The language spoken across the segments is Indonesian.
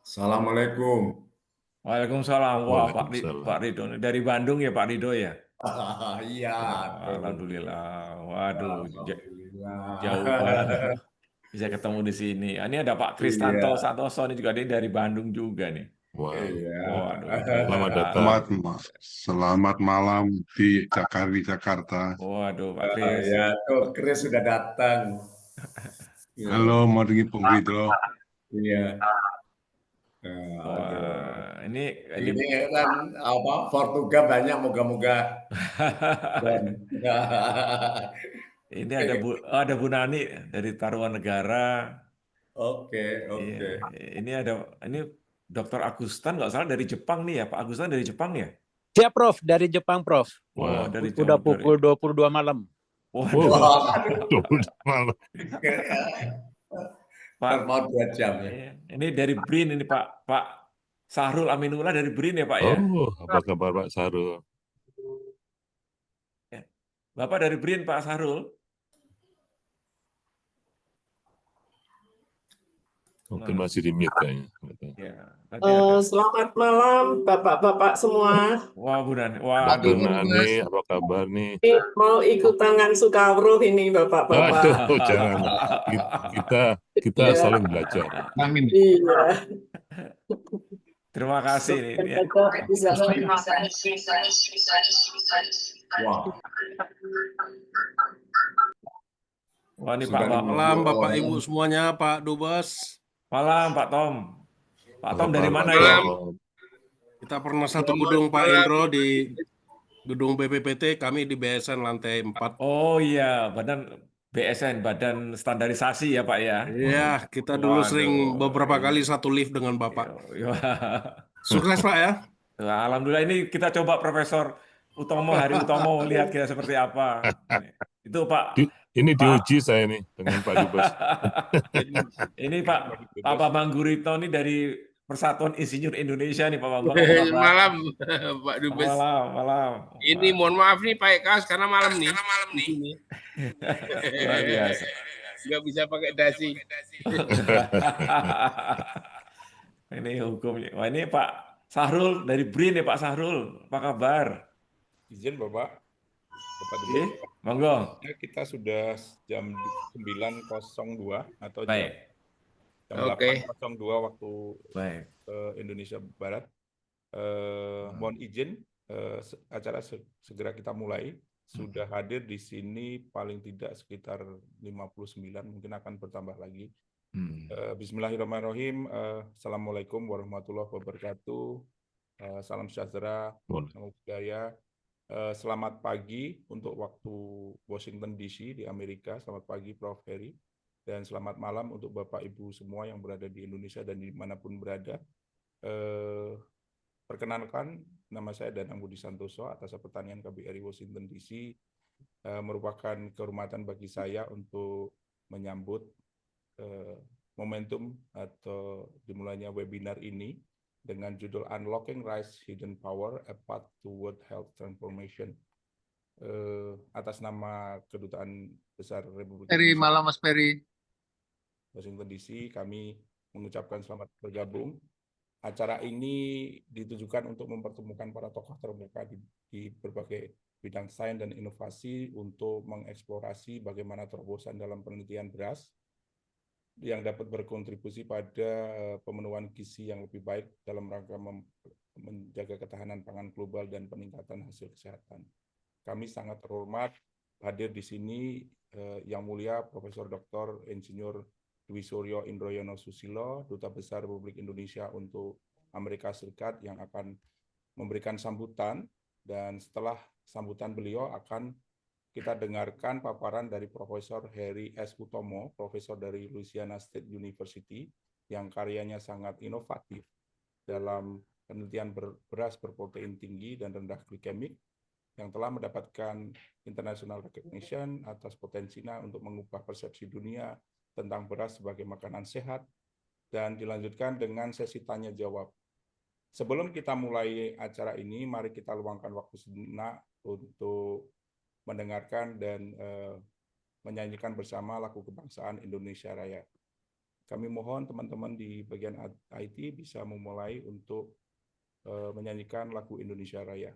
Assalamualaikum. Waalaikumsalam. Wah, Pak Ridho dari Bandung ya, Pak Ridho ya. Iya. Alhamdulillah. Waduh, Alhamdulillah. jauh banget bisa ketemu di sini. Ini ada Pak Kristanto Iya. Santoso ini juga, dia dari Bandung juga nih. Iya. Waduh, Selamat datang. Selamat malam di Jakarta. Waduh, Pak Kris. Ya, tuh Kris sudah datang. Halo, Morgi Bung Ridho. Iya. Wah, ini kan apa? Portugal banyak, moga-moga. Ini ada Bu Nani dari Taruhan Negara. Oke. Iya. Ini Dr. Agustan nggak salah dari Jepang nih ya, Pak Agustan dari Jepang ya? Ya, Prof, dari Jepang, Prof. Wah, Udah pukul 22 malam. Waduh. Malam. Pak, mau 2 jam ya. Ini dari BRIN ini Pak Sahrul Aminullah dari BRIN ya Pak ya? Oh, apa kabar Pak Sahrul? Bapak dari BRIN Pak Sahrul? Mungkin masih di mute kayaknya. Selamat malam Bapak-bapak semua. Wah, Bu Nani. Wah, Bu Nani, apa kabar nih? Mau ikut tangan Sukawruh ini Bapak-bapak. Aduh, jangan. Kita saling belajar. Amin. Iya. Terima kasih nih. Wah, ini Pak malam Bapak Ibu semuanya, Pak Dubes. Malam Pak Tom. Pak Tom dari mana ya? ya? Kita pernah satu gedung Pak Indro di gedung BPPT, kami di BSN lantai 4. Oh iya, BSN, Badan Standarisasi ya Pak ya? Iya, kita dulu sering beberapa kali satu lift dengan Bapak. Sukses Pak ya. Alhamdulillah, ini kita coba Profesor Hari Utomo lihat kita seperti apa. Itu Pak. Ini diuji saya nih dengan Pak Dubes. Ini Pak Bambang Guritno ini dari Persatuan Insinyur Indonesia nih Pak Bambang. Malam Pak Dubes. Malam. Ini mohon maaf nih Pak Ekas karena malam nih. Luar biasa. Nggak bisa pakai dasi. Ini hukumnya. Wah, ini Pak Sahrul dari BRIN ya Pak Sahrul. Apa kabar? Izin Bapak Dubes. Monggo. Kita sudah jam 9.02 atau jam 8.02 waktu Indonesia Barat. Mohon izin acara segera kita mulai. Sudah hadir di sini paling tidak sekitar 59, mungkin akan bertambah lagi. Bismillahirrahmanirrahim. Assalamualaikum warahmatullahi wabarakatuh. Salam sejahtera, namo buddhaya. Selamat pagi untuk waktu Washington DC di Amerika. Selamat pagi Prof. Heri. Dan selamat malam untuk Bapak Ibu semua yang berada di Indonesia dan dimanapun berada. Perkenalkan, nama saya Danang Budi Santoso, Atas Pertanian KBRI Washington DC. Merupakan kehormatan bagi saya untuk menyambut momentum atau dimulainya webinar ini dengan judul Unlocking Rice Hidden Power, A Path Toward Health Transformation. Atas nama Kedutaan Besar Republik Indonesia, Malam Mas Peri. Washington DC, kami mengucapkan selamat bergabung. Acara ini ditujukan untuk mempertemukan para tokoh terbuka di berbagai bidang sains dan inovasi untuk mengeksplorasi bagaimana terobosan dalam penelitian beras yang dapat berkontribusi pada pemenuhan gizi yang lebih baik dalam rangka menjaga ketahanan pangan global dan peningkatan hasil kesehatan. Kami sangat terhormat hadir di sini Yang Mulia Profesor Dr. Insinyur Dwi Suryo Indroyono Susilo, Duta Besar Republik Indonesia untuk Amerika Serikat yang akan memberikan sambutan, dan setelah sambutan beliau akan kita dengarkan paparan dari Profesor Heri S. Utomo, Profesor dari Louisiana State University, yang karyanya sangat inovatif dalam penelitian beras berprotein tinggi dan rendah glikemik, yang telah mendapatkan international recognition atas potensinya untuk mengubah persepsi dunia tentang beras sebagai makanan sehat, dan dilanjutkan dengan sesi tanya-jawab. Sebelum kita mulai acara ini, mari kita luangkan waktu sejenak untuk mendengarkan dan menyanyikan bersama lagu kebangsaan Indonesia Raya. Kami mohon teman-teman di bagian IT bisa memulai untuk menyanyikan lagu Indonesia Raya.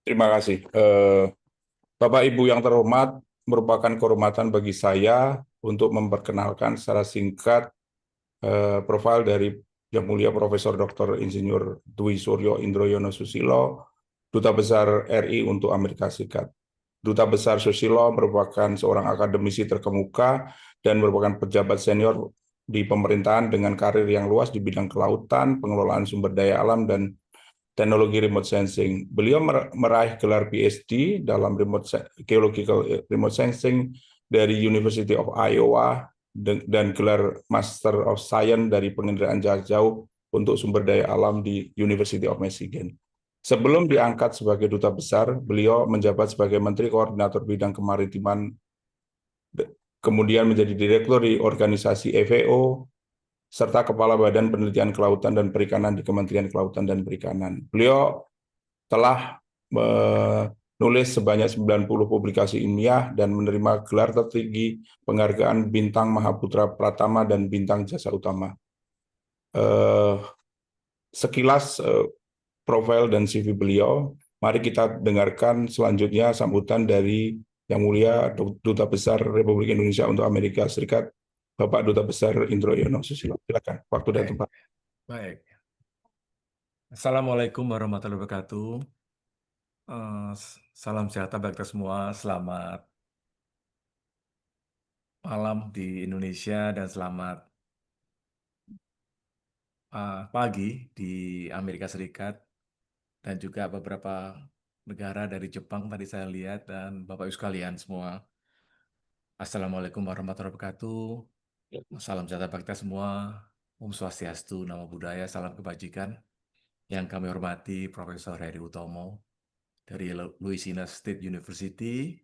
Terima kasih. Bapak Ibu yang terhormat, merupakan kehormatan bagi saya untuk memperkenalkan secara singkat profil dari Yang Mulia Profesor Dr. Insinyur Dwi Suryo Indroyono Susilo, Duta Besar RI untuk Amerika Serikat. Duta Besar Susilo merupakan seorang akademisi terkemuka dan merupakan pejabat senior di pemerintahan dengan karir yang luas di bidang kelautan, pengelolaan sumber daya alam, dan teknologi remote sensing. Beliau meraih gelar PhD dalam geological remote sensing dari University of Iowa dan gelar Master of Science dari penginderaan jarak jauh untuk sumber daya alam di University of Michigan. Sebelum diangkat sebagai duta besar, beliau menjabat sebagai Menteri Koordinator Bidang Kemaritiman, kemudian menjadi Direktur di organisasi FAO, serta Kepala Badan Penelitian Kelautan dan Perikanan di Kementerian Kelautan dan Perikanan. Beliau telah menulis sebanyak 90 publikasi ilmiah dan menerima gelar tertinggi penghargaan Bintang Mahaputra Pratama dan Bintang Jasa Utama. Sekilas profil dan CV beliau, mari kita dengarkan selanjutnya sambutan dari Yang Mulia Duta Besar Republik Indonesia untuk Amerika Serikat, Bapak Duta Besar Indroyono Susilo. Silakan, waktu dan tempat. Baik. Assalamualaikum warahmatullahi wabarakatuh. Salam sejahtera bagi kita semua. Selamat malam di Indonesia dan selamat pagi di Amerika Serikat dan juga beberapa negara dari Jepang tadi saya lihat, dan Bapak Ibu sekalian semua. Assalamualaikum warahmatullahi wabarakatuh. Salam sejahtera bagi kita semua. Om Swastiastu, Namo Buddhaya, salam kebajikan. Yang kami hormati Profesor Heri Utomo dari Louisiana State University,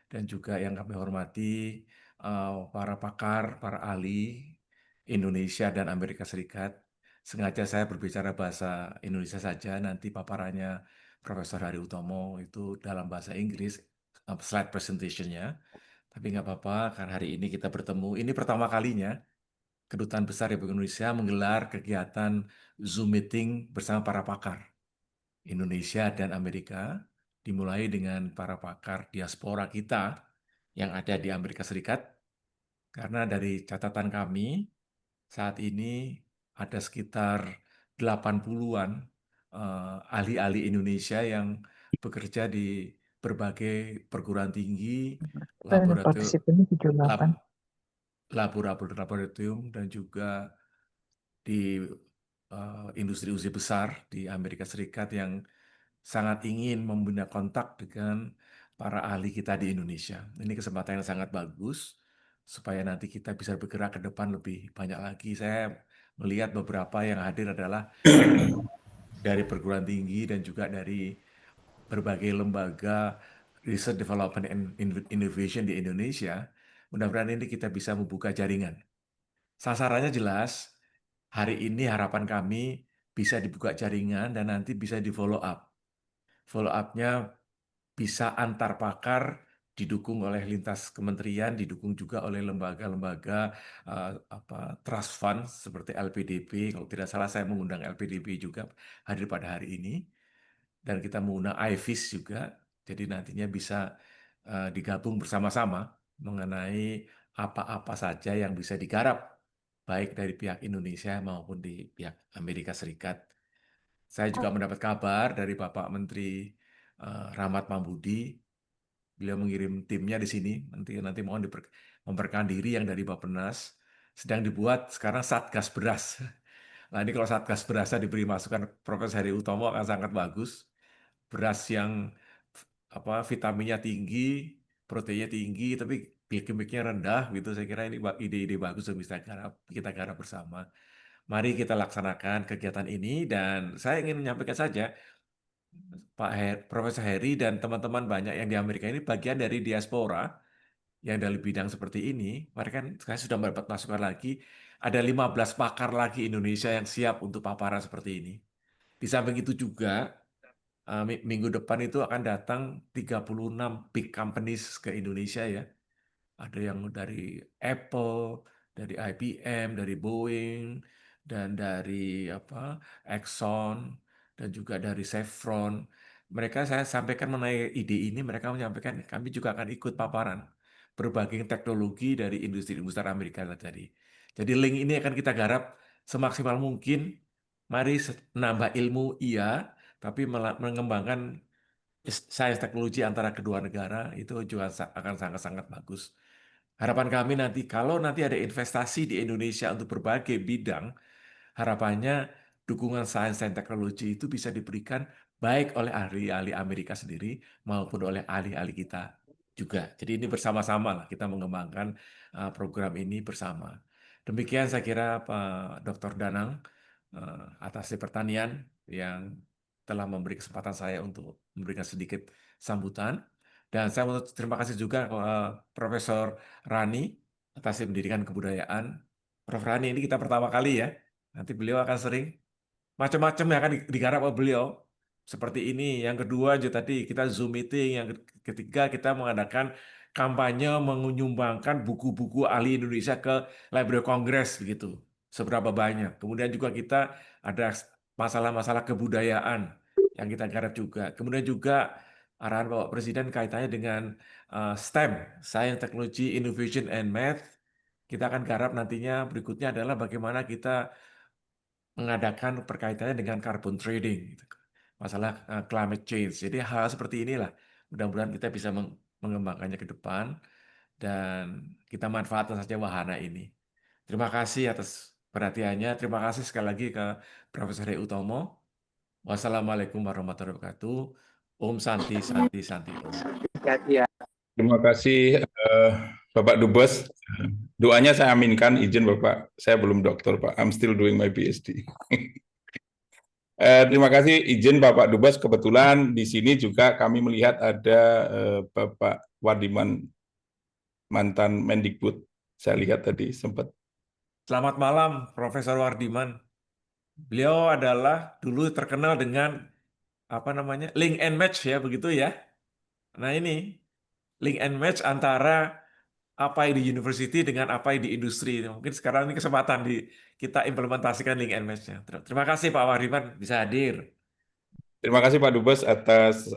dan juga yang kami hormati para pakar, para ahli Indonesia dan Amerika Serikat. Sengaja saya berbicara bahasa Indonesia saja, nanti paparannya Profesor Heri Utomo itu dalam bahasa Inggris, slide presentation-nya. Tapi nggak apa-apa, karena hari ini kita bertemu. Ini pertama kalinya Kedutaan Besar Republik Indonesia menggelar kegiatan Zoom meeting bersama para pakar Indonesia dan Amerika, dimulai dengan para pakar diaspora kita yang ada di Amerika Serikat. Karena dari catatan kami, saat ini ada sekitar 80-an ahli-ahli Indonesia yang bekerja di berbagai perguruan tinggi, laboratorium, dan juga di industri usaha besar di Amerika Serikat yang sangat ingin membina kontak dengan para ahli kita di Indonesia. Ini kesempatan yang sangat bagus supaya nanti kita bisa bergerak ke depan lebih banyak lagi. Saya melihat beberapa yang hadir adalah dari perguruan tinggi dan juga dari berbagai lembaga research development and innovation di Indonesia. Mudah-mudahan ini kita bisa membuka jaringan. Sasarannya jelas, hari ini harapan kami bisa dibuka jaringan dan nanti bisa di follow up. Follow up-nya bisa antar pakar, didukung oleh lintas kementerian, didukung juga oleh lembaga-lembaga trust fund seperti LPDP. Kalau tidak salah saya mengundang LPDP juga hadir pada hari ini. Dan kita mengundang IFIS juga, jadi nantinya bisa digabung bersama-sama mengenai apa-apa saja yang bisa digarap, baik dari pihak Indonesia maupun di pihak Amerika Serikat. Saya juga mendapat kabar dari Bapak Menteri Rahmat Mambudi, beliau mengirim timnya di sini, nanti mohon memperkenalkan diri yang dari Bappenas, sedang dibuat sekarang Satgas Beras. Nah ini kalau Satgas Berasnya diberi masukan Profesor Heri Utomo akan sangat bagus. Beras yang vitaminnya tinggi, proteinnya tinggi, tapi glikemiknya rendah, gitu. Saya kira ini ide-ide bagus yang bisa kita garap bersama. Mari kita laksanakan kegiatan ini, dan saya ingin menyampaikan saja, Profesor Heri dan teman-teman banyak yang di Amerika ini bagian dari diaspora yang dalam bidang seperti ini. Mereka kan saya sudah mendapat masukan lagi, ada 15 pakar lagi Indonesia yang siap untuk paparan seperti ini. Di samping itu juga, minggu depan itu akan datang 36 big companies ke Indonesia ya. Ada yang dari Apple, dari IBM, dari Boeing, dan dari Exxon, dan juga dari Chevron. Mereka saya sampaikan mengenai ide ini, mereka menyampaikan kami juga akan ikut paparan berbagai teknologi dari industri-industri Amerika tadi. Jadi link ini akan kita garap semaksimal mungkin. Mari menambah ilmu iya, tapi mengembangkan sains teknologi antara kedua negara itu juga akan sangat-sangat bagus. Harapan kami nanti kalau nanti ada investasi di Indonesia untuk berbagai bidang, harapannya dukungan sains dan teknologi itu bisa diberikan baik oleh ahli-ahli Amerika sendiri maupun oleh ahli-ahli kita juga. Jadi ini bersama-sama lah kita mengembangkan program ini bersama. Demikian saya kira Pak Dr. Danang atas pertanian yang telah memberi kesempatan saya untuk memberikan sedikit sambutan. Dan saya mau terima kasih juga Profesor Rani atas pendidikan kebudayaan. Prof. Rani ini kita pertama kali ya. Nanti beliau akan sering macam-macam yang akan digarap oleh beliau. Seperti ini. Yang kedua juga tadi kita Zoom meeting. Yang ketiga kita mengadakan kampanye menyumbangkan buku-buku ahli Indonesia ke Library Congress begitu. Seberapa banyak. Kemudian juga kita ada masalah-masalah kebudayaan yang kita garap juga. Kemudian juga arahan Bapak Presiden kaitannya dengan STEM, Science, Technology, Innovation, and Math. Kita akan garap nantinya berikutnya adalah bagaimana kita mengadakan perkaitannya dengan carbon trading, masalah climate change. Jadi hal seperti inilah mudah-mudahan kita bisa mengembangkannya ke depan dan kita manfaatkan saja wahana ini. Terima kasih atas perhatiannya. Terima kasih sekali lagi ke Profesor Heri Utomo. Wassalamualaikum warahmatullahi wabarakatuh. Om Santi Santi Santi Om. Terima kasih Bapak Dubes. Doanya saya aminkan, izin Bapak. Saya belum dokter Pak, I'm still doing my PhD. Terima kasih, izin Bapak Dubes. Kebetulan di sini juga kami melihat ada Bapak Wardiman, mantan Mendikbud. Saya lihat tadi sempat. Selamat malam, Profesor Wardiman. Beliau adalah dulu terkenal dengan link and match ya, begitu ya. Nah ini link and match antara apa yang di university dengan apa yang di industri. Mungkin sekarang ini kesempatan kita implementasikan link and match-nya. Terima kasih Pak Wardiman bisa hadir. Terima kasih Pak Dubes atas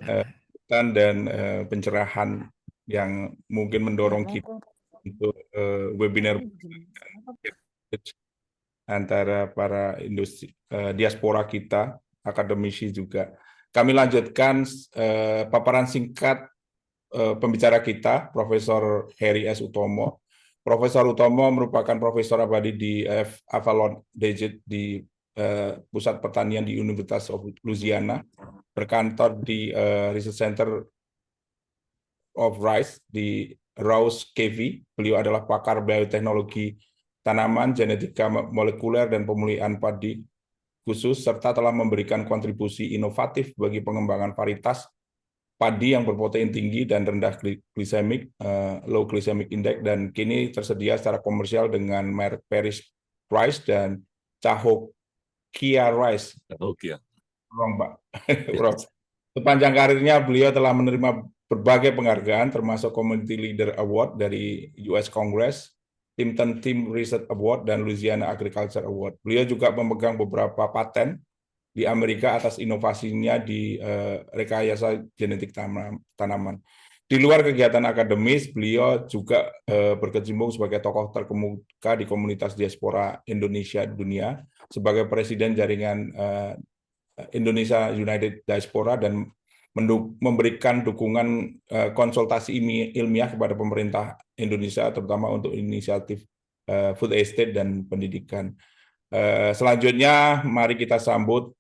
dan pencerahan yang mungkin mendorong kita untuk webinar antara para industri diaspora kita, akademisi juga. Kami lanjutkan paparan singkat pembicara kita, Profesor Heri S. Utomo. Profesor Utomo merupakan profesor abadi di Avalon Digit di Pusat Pertanian di Universitas of Louisiana, berkantor di Research Center of Rice di Rouse KV. Beliau adalah pakar bioteknologi tanaman, genetika molekuler, dan pemulihan padi khusus, serta telah memberikan kontribusi inovatif bagi pengembangan varietas padi yang berprotein tinggi dan rendah glisemik, low glycemic index, dan kini tersedia secara komersial dengan merek Paris Rice dan Cahokia Rice. Oke. Wrong, Pak. Prof. Sepanjang karirnya beliau telah menerima berbagai penghargaan termasuk Community Leader Award dari US Congress, Timpton Team Research Award, dan Louisiana Agriculture Award. Beliau juga memegang beberapa paten di Amerika atas inovasinya di rekayasa genetik tanaman. Di luar kegiatan akademis, beliau juga berkecimpung sebagai tokoh terkemuka di komunitas diaspora Indonesia dunia, sebagai presiden jaringan Indonesia United Diaspora, dan memberikan dukungan konsultasi ilmiah kepada pemerintah Indonesia, terutama untuk inisiatif food estate dan pendidikan. Selanjutnya, mari kita sambut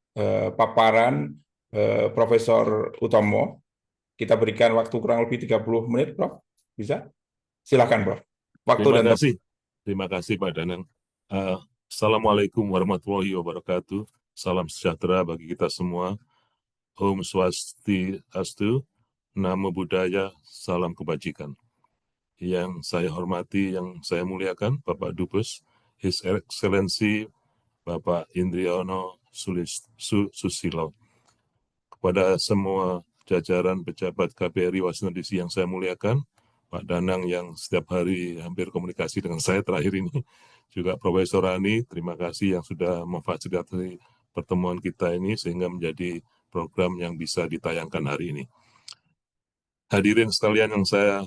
paparan Profesor Utomo. Kita berikan waktu kurang lebih 30 menit, Prof. Bisa? Silakan, Prof. Terima kasih, Pak Danang. Assalamualaikum warahmatullahi wabarakatuh. Salam sejahtera bagi kita semua. Om Swastiastu, Namo Buddhaya, salam kebajikan. Yang saya hormati, yang saya muliakan, Bapak Dubes, His Excellency Bapak Indriyono Susilo. Kepada semua jajaran pejabat KBRI Washington DC yang saya muliakan, Pak Danang yang setiap hari hampir komunikasi dengan saya terakhir ini, juga Profesor Rani, terima kasih yang sudah memfasilitasi pertemuan kita ini sehingga menjadi program yang bisa ditayangkan hari ini. Hadirin sekalian yang saya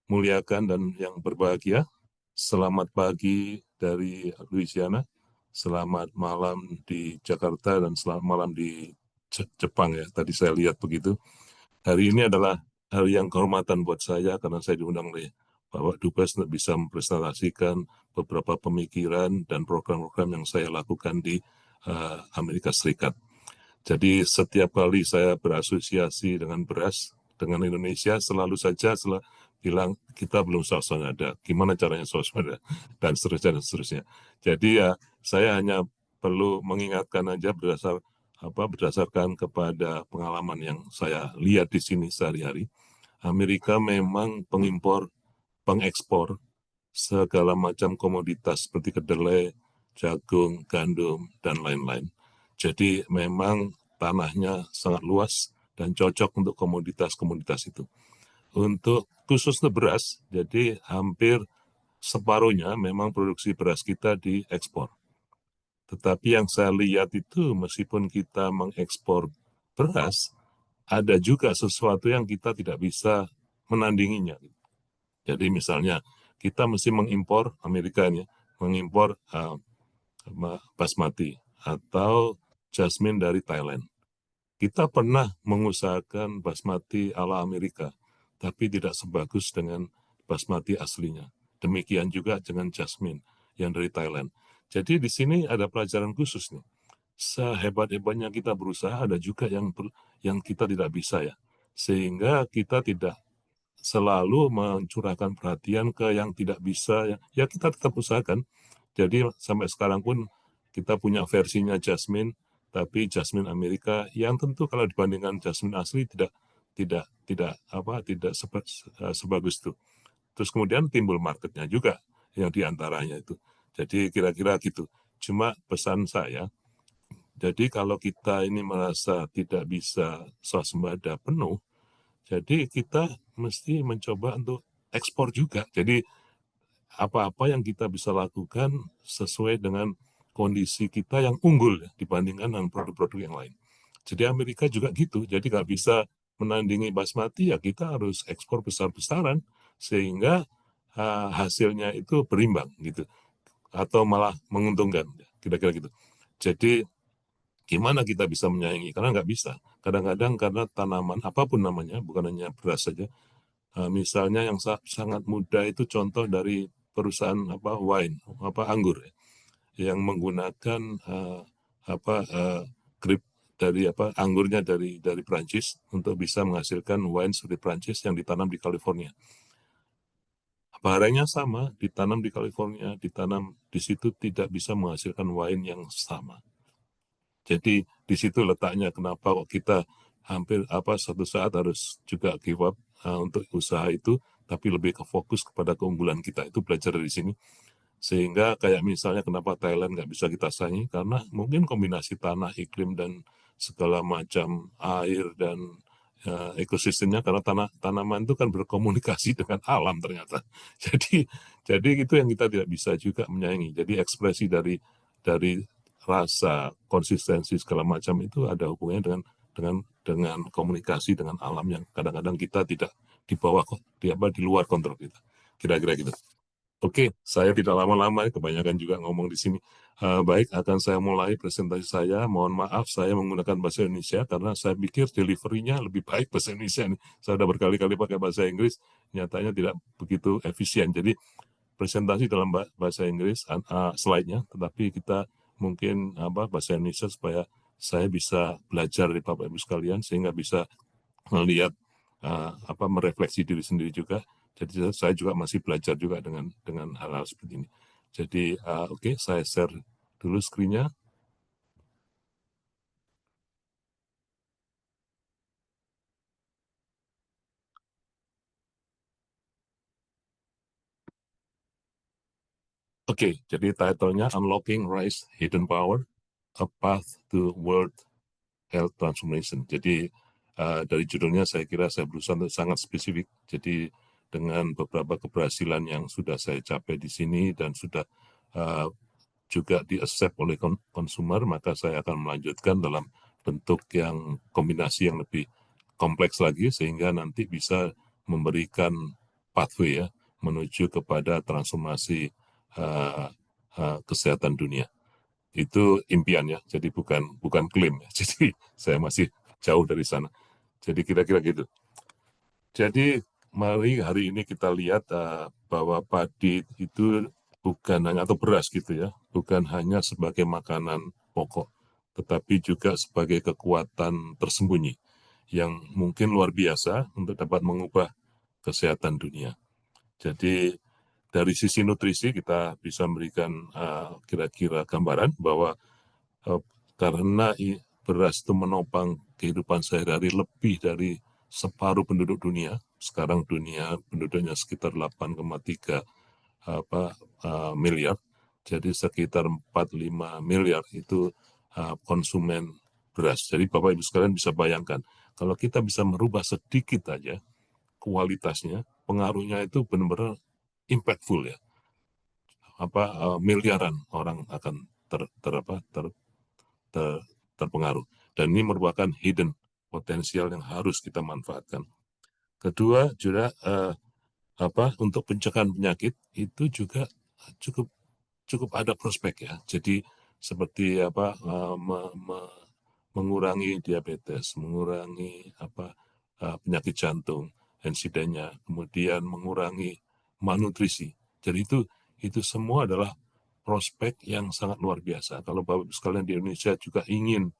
muliakan dan yang berbahagia, selamat pagi dari Louisiana, selamat malam di Jakarta, dan selamat malam di Jepang ya. Tadi saya lihat begitu. Hari ini adalah hari yang kehormatan buat saya karena saya diundang oleh Bapak Dubes untuk bisa mempresentasikan beberapa pemikiran dan program-program yang saya lakukan di Amerika Serikat. Jadi setiap kali saya berasosiasi dengan beras, dengan Indonesia, selalu saja bilang kita belum swasembada. Gimana caranya swasembada? Dan seterusnya, dan seterusnya. Jadi ya saya hanya perlu mengingatkan aja berdasarkan kepada pengalaman yang saya lihat di sini sehari-hari. Amerika memang pengekspor segala macam komoditas seperti kedelai, jagung, gandum, dan lain-lain. Jadi memang tanahnya sangat luas dan cocok untuk komoditas-komoditas itu. Untuk khusus beras, jadi hampir separuhnya memang produksi beras kita diekspor. Tetapi yang saya lihat itu meskipun kita mengekspor beras, ada juga sesuatu yang kita tidak bisa menandinginya. Jadi misalnya kita mesti mengimpor Amerika ini, mengimpor basmati atau jasmine dari Thailand. Kita pernah mengusahakan basmati ala Amerika, tapi tidak sebagus dengan basmati aslinya. Demikian juga dengan jasmine yang dari Thailand. Jadi di sini ada pelajaran khusus nih. Sehebat-hebatnya kita berusaha, ada juga yang kita tidak bisa ya. Sehingga kita tidak selalu mencurahkan perhatian ke yang tidak bisa. Ya kita tetap usahakan. Jadi sampai sekarang pun kita punya versinya jasmine, tapi jasmine Amerika yang tentu kalau dibandingkan jasmine asli tidak sebagus itu. Terus kemudian timbul marketnya juga yang diantaranya itu. Jadi kira-kira gitu. Cuma pesan saya, jadi kalau kita ini merasa tidak bisa swasembada penuh, jadi kita mesti mencoba untuk ekspor juga. Jadi apa-apa yang kita bisa lakukan sesuai dengan kondisi kita yang unggul ya, dibandingkan dengan produk-produk yang lain. Jadi Amerika juga gitu, jadi nggak bisa menandingi basmati, ya kita harus ekspor besar-besaran, sehingga hasilnya itu berimbang gitu, atau malah menguntungkan, kira-kira gitu. Jadi gimana kita bisa menyaingi? Karena nggak bisa. Kadang-kadang karena tanaman, apapun namanya, bukan hanya beras saja, misalnya yang sangat mudah itu contoh dari perusahaan wine, anggur ya, yang menggunakan grip anggurnya dari Prancis untuk bisa menghasilkan wine seperti Prancis yang ditanam di California. Barangnya sama, ditanam di California, ditanam di situ tidak bisa menghasilkan wine yang sama. Jadi di situ letaknya kenapa kok kita hampir suatu saat harus juga give up untuk usaha itu, tapi lebih ke fokus kepada keunggulan kita. Itu belajar dari sini. Sehingga kayak misalnya kenapa Thailand nggak bisa kita saingi, karena mungkin kombinasi tanah, iklim, dan segala macam air dan ekosistemnya, karena tanaman itu kan berkomunikasi dengan alam ternyata. Jadi itu yang kita tidak bisa juga menyaingi. Jadi ekspresi dari rasa, konsistensi segala macam itu ada hubungannya dengan komunikasi dengan alam yang kadang-kadang kita tidak di luar kontrol kita. Kira-kira gitu. Oke, saya tidak lama-lama, kebanyakan juga ngomong di sini. Baik, akan saya mulai presentasi saya. Mohon maaf, saya menggunakan bahasa Indonesia karena saya pikir delivery-nya lebih baik bahasa Indonesia. Saya sudah berkali-kali pakai bahasa Inggris, nyatanya tidak begitu efisien. Jadi, presentasi dalam bahasa Inggris, slide-nya, tetapi kita mungkin bahasa Indonesia supaya saya bisa belajar dari Bapak Ibu sekalian, sehingga bisa melihat, merefleksi diri sendiri juga. Jadi saya juga masih belajar juga dengan hal-hal seperti ini. Jadi oke, saya share dulu screen-nya. Oke, jadi title-nya Unlocking Rice Hidden Power, A Path to World Health Transformation. Jadi dari judulnya saya kira saya berusaha untuk sangat spesifik. Jadi dengan beberapa keberhasilan yang sudah saya capai di sini dan sudah juga di-accept oleh konsumer, maka saya akan melanjutkan dalam bentuk yang kombinasi yang lebih kompleks lagi, sehingga nanti bisa memberikan pathway ya, menuju kepada transformasi kesehatan dunia. Itu impiannya, jadi bukan klaim. Jadi saya masih jauh dari sana. Jadi kira-kira gitu. Jadi mari hari ini kita lihat bahwa padi itu bukan hanya, atau beras gitu ya, bukan hanya sebagai makanan pokok, tetapi juga sebagai kekuatan tersembunyi yang mungkin luar biasa untuk dapat mengubah kesehatan dunia. Jadi dari sisi nutrisi kita bisa memberikan kira-kira gambaran bahwa karena beras itu menopang kehidupan sehari-hari lebih dari separuh penduduk dunia. Sekarang dunia penduduknya sekitar 8,3 miliar. Jadi sekitar 45 miliar itu konsumen beras. Jadi Bapak Ibu sekalian bisa bayangkan, kalau kita bisa merubah sedikit aja kualitasnya, pengaruhnya itu benar-benar impactful ya. Miliaran orang akan terpengaruh. Dan ini merupakan hidden potensial yang harus kita manfaatkan. Kedua juga untuk pencegahan penyakit itu juga cukup ada prospek ya. Jadi seperti mengurangi diabetes, mengurangi penyakit jantung insidennya, kemudian mengurangi malnutrisi. Jadi itu semua adalah prospek yang sangat luar biasa. Kalau Bapak Ibu sekalian di Indonesia juga ingin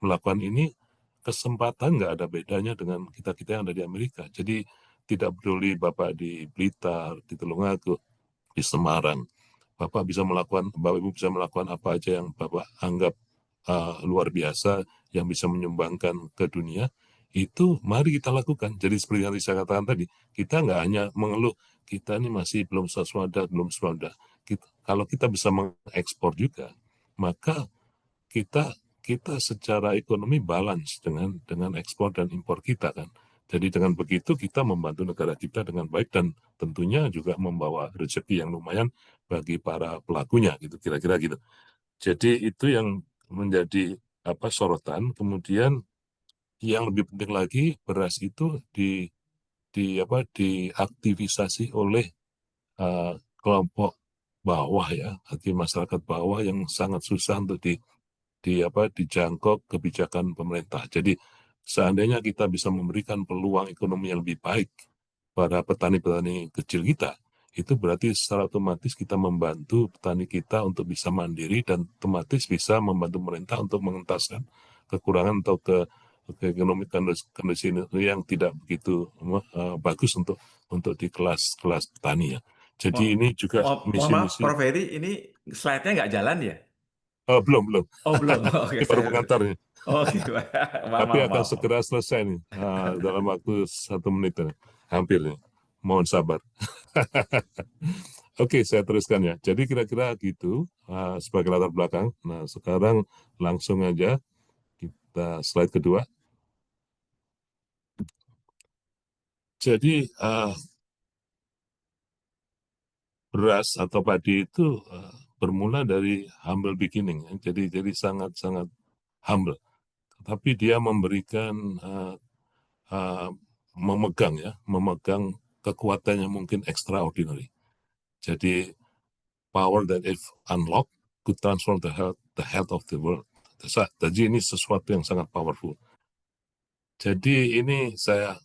melakukan ini, kesempatan nggak ada bedanya dengan kita-kita yang ada di Amerika. Jadi tidak peduli Bapak di Blitar, di Tulungagung, di Semarang, Bapak Ibu bisa melakukan apa aja yang Bapak anggap luar biasa yang bisa menyumbangkan ke dunia. Itu mari kita lakukan. Jadi seperti yang saya katakan tadi, kita nggak hanya mengeluh kita ini masih belum swaswada. Kalau kita bisa mengekspor juga, maka kita secara ekonomi balance dengan ekspor dan impor kita kan. Jadi dengan begitu kita membantu negara kita dengan baik dan tentunya juga membawa rezeki yang lumayan bagi para pelakunya gitu, kira-kira gitu. Jadi itu yang menjadi sorotan. Kemudian yang lebih penting lagi, beras itu diaktivisasi oleh kelompok bawah ya, arti masyarakat bawah yang sangat susah untuk dijangkau kebijakan pemerintah. Jadi seandainya kita bisa memberikan peluang ekonomi yang lebih baik pada petani-petani kecil kita, itu berarti secara otomatis kita membantu petani kita untuk bisa mandiri dan otomatis bisa membantu pemerintah untuk mengentaskan kekurangan atau ke ekonomi kondisi yang tidak begitu bagus untuk di kelas petani ya. Jadi ini juga Mohon maaf, misi-misi. Prof. Heri, ini slide-nya nggak jalan ya? Belum. Oh, belum. Oke, Ini baru pengantarnya. Oke, Tapi akan maaf. segera selesai nih dalam waktu 1 menit nih. Hampir nih. Mohon sabar. Oke, saya teruskan ya. Jadi kira-kira gitu sebagai latar belakang. Nah, sekarang langsung aja kita slide kedua. Jadi beras atau padi itu bermula dari humble beginning. Ya. Jadi sangat-sangat humble. Tapi dia memberikan memegang kekuatan yang mungkin extraordinary. Jadi power that if unlocked could transform the health of the world. Jadi ini sesuatu yang sangat powerful. Jadi ini saya